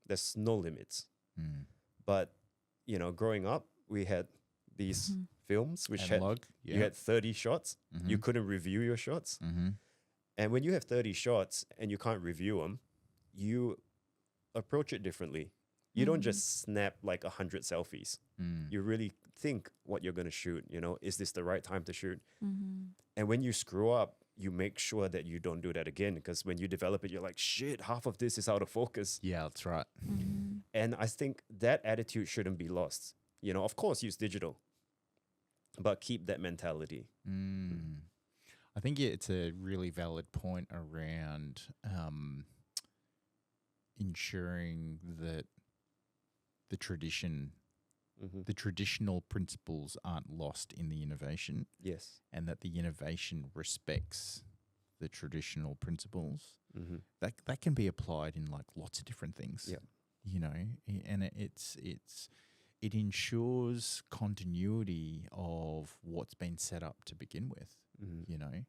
There's no limits. But you know, growing up, we had these films which Analog, you had 30 shots. You couldn't review your shots. And when you have 30 shots and you can't review them, you approach it differently. You don't just snap like 100 selfies. You really think what you're going to shoot. You know, is this the right time to shoot? And when you screw up, you make sure that you don't do that again. Because when you develop it, you're like, shit, half of this is out of focus. Yeah, that's right. And I think that attitude shouldn't be lost. You know, of course, use digital, but keep that mentality. I think it's a really valid point around ensuring that the tradition, the traditional principles aren't lost in the innovation. Yes. And that the innovation respects the traditional principles. That can be applied in like lots of different things. Yeah. You know, and it ensures continuity of what's been set up to begin with. You know,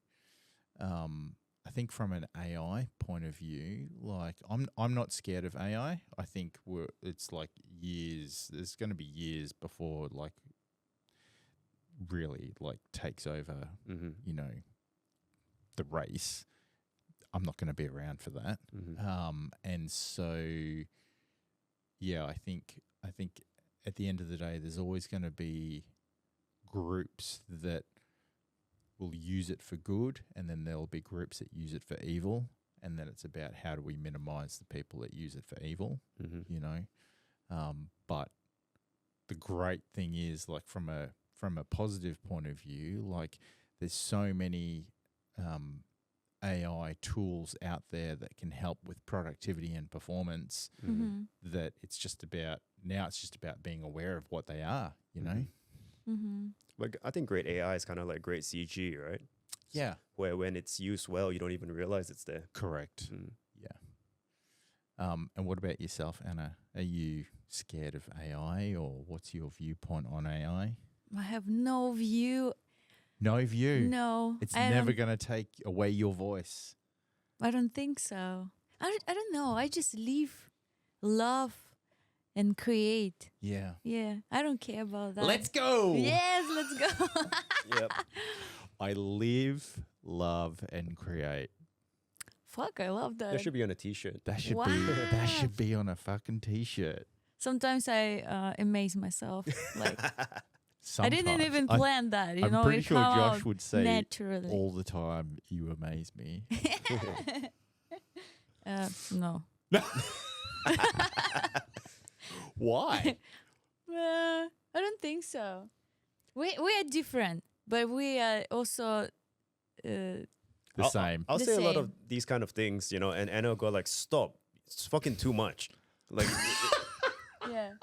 I think from an AI point of view, like I'm not scared of AI. I think it's like years. There's going to be years before like really like takes over. You know, the race. I'm not going to be around for that. And so, yeah, I think at the end of the day, there's always going to be groups that will use it for good, and then there'll be groups that use it for evil, and then it's about how do we minimize the people that use it for evil, you know. But the great thing is, like from a positive point of view, like there's so many AI tools out there that can help with productivity and performance that it's just about being aware of what they are, you know. Like I think great AI is kind of like great CG, right? Yeah. Where when it's used well, you don't even realize it's there. Correct. Yeah. And what about yourself, Anna? Are you scared of AI, or what's your viewpoint on AI? I have no view. No view. No. It's never going to take away your voice. I don't think so. I don't know. I just love, and create. Yeah. Yeah. I don't care about that. Let's go. Yes, let's go. Yep. I live, love, and create. Fuck, I love that. That should be on a t-shirt. That should Wow. be on a fucking t-shirt. Sometimes I amaze myself. Like I didn't Sometimes. even plan that. You I'm know, pretty it sure come Josh out would say naturally. all the time, "You amaze me." No. Why? I don't think so. We are different, but we are also. The same. I'll The say a lot same. of these kind of things, you know, and Anna will go like, stop. It's fucking too much. Like, Yeah.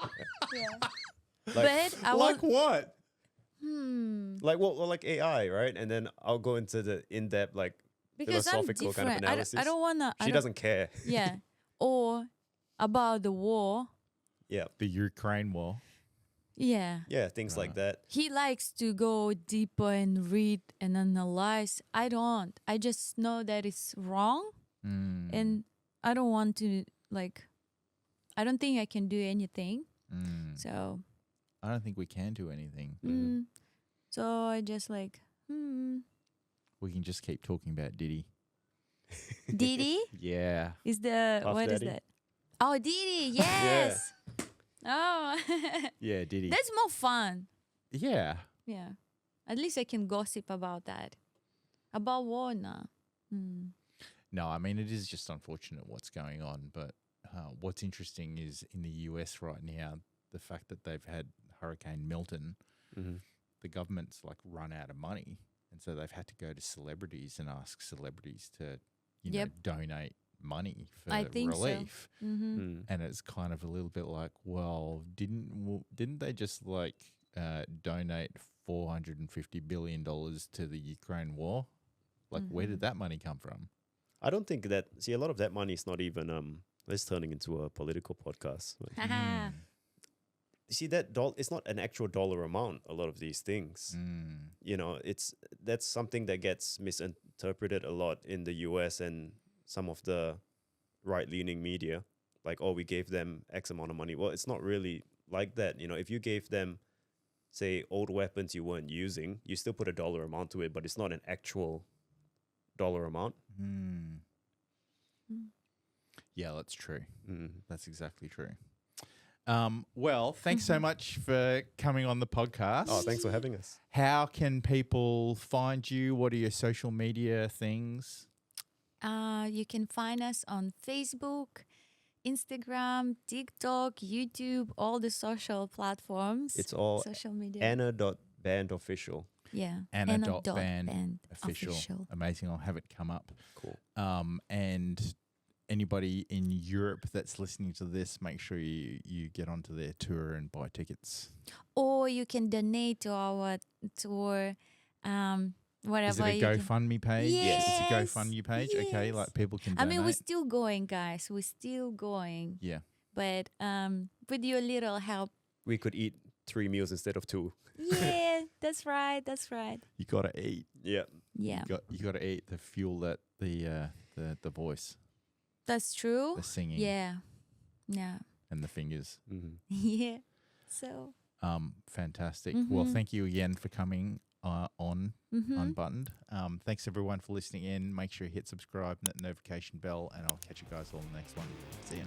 Yeah. like, But I Like want. what? well, like AI, right? And then I'll go into the in-depth, like, Because I'm philosophical different. kind of analysis. I don't wanna. She doesn't care. Yeah. Or about the war. Yeah. The Ukraine war. Yeah. Yeah, things like that. He likes to go deeper and read and analyze. I don't. I just know that it's wrong, and I don't want to like. I don't think I can do anything. So. I don't think we can do anything. So I just like. We can just keep talking about Diddy. Didi Yeah. is the Puff what is Daddy? that? Oh, Didi. Yes. Oh, Yeah, Diddy. that's more fun. Yeah. Yeah. At least I can gossip about that. About war, no. No, I mean, it is just unfortunate what's going on. But what's interesting is in the US right now, the fact that they've had Hurricane Milton, the government's like run out of money. And so they've had to go to celebrities and ask celebrities to, you know, donate money for I think relief. so. Mm-hmm. And it's kind of a little bit like, well, didn't they just like donate $450 billion to the Ukraine war? Like, where did that money come from? I don't think that. See, a lot of that money is not even. Let's turning into a political podcast. You see that it's not an actual dollar amount. A lot of these things, you know, that's something that gets misinterpreted a lot in the US and some of the right-leaning media. Like, oh, we gave them X amount of money. Well, it's not really like that. You know, if you gave them, say, old weapons you weren't using, you still put a dollar amount to it, but it's not an actual dollar amount. Yeah, that's true. That's exactly true. Well, thanks so much for coming on the podcast. Oh, thanks for having us. How can people find you? What are your social media things? You can find us on Facebook, Instagram, TikTok, YouTube, all the social platforms. It's all social media. Anna.bandofficial. Yeah. Anna.band official. Amazing. I'll have it come up. Cool. And anybody in Europe that's listening to this, make sure you get onto their tour and buy tickets. Or you can donate to our tour, whatever. Is it a GoFundMe page? Yes. It's a GoFundMe page. Yes. Okay, like people can donate. I mean, we're still going, guys. We're still going. Yeah. But with your little help. We could eat 3 meals instead of 2. Yeah, that's right. That's right. You gotta eat. Yeah. Yeah. You gotta eat the fuel that the voice. That's true. The singing. Yeah. Yeah. And the fingers. Yeah. So. Fantastic. Well, thank you again for coming on Unbuttoned. Thanks everyone for listening in. Make sure you hit subscribe and that notification bell, and I'll catch you guys all in the next one. See ya.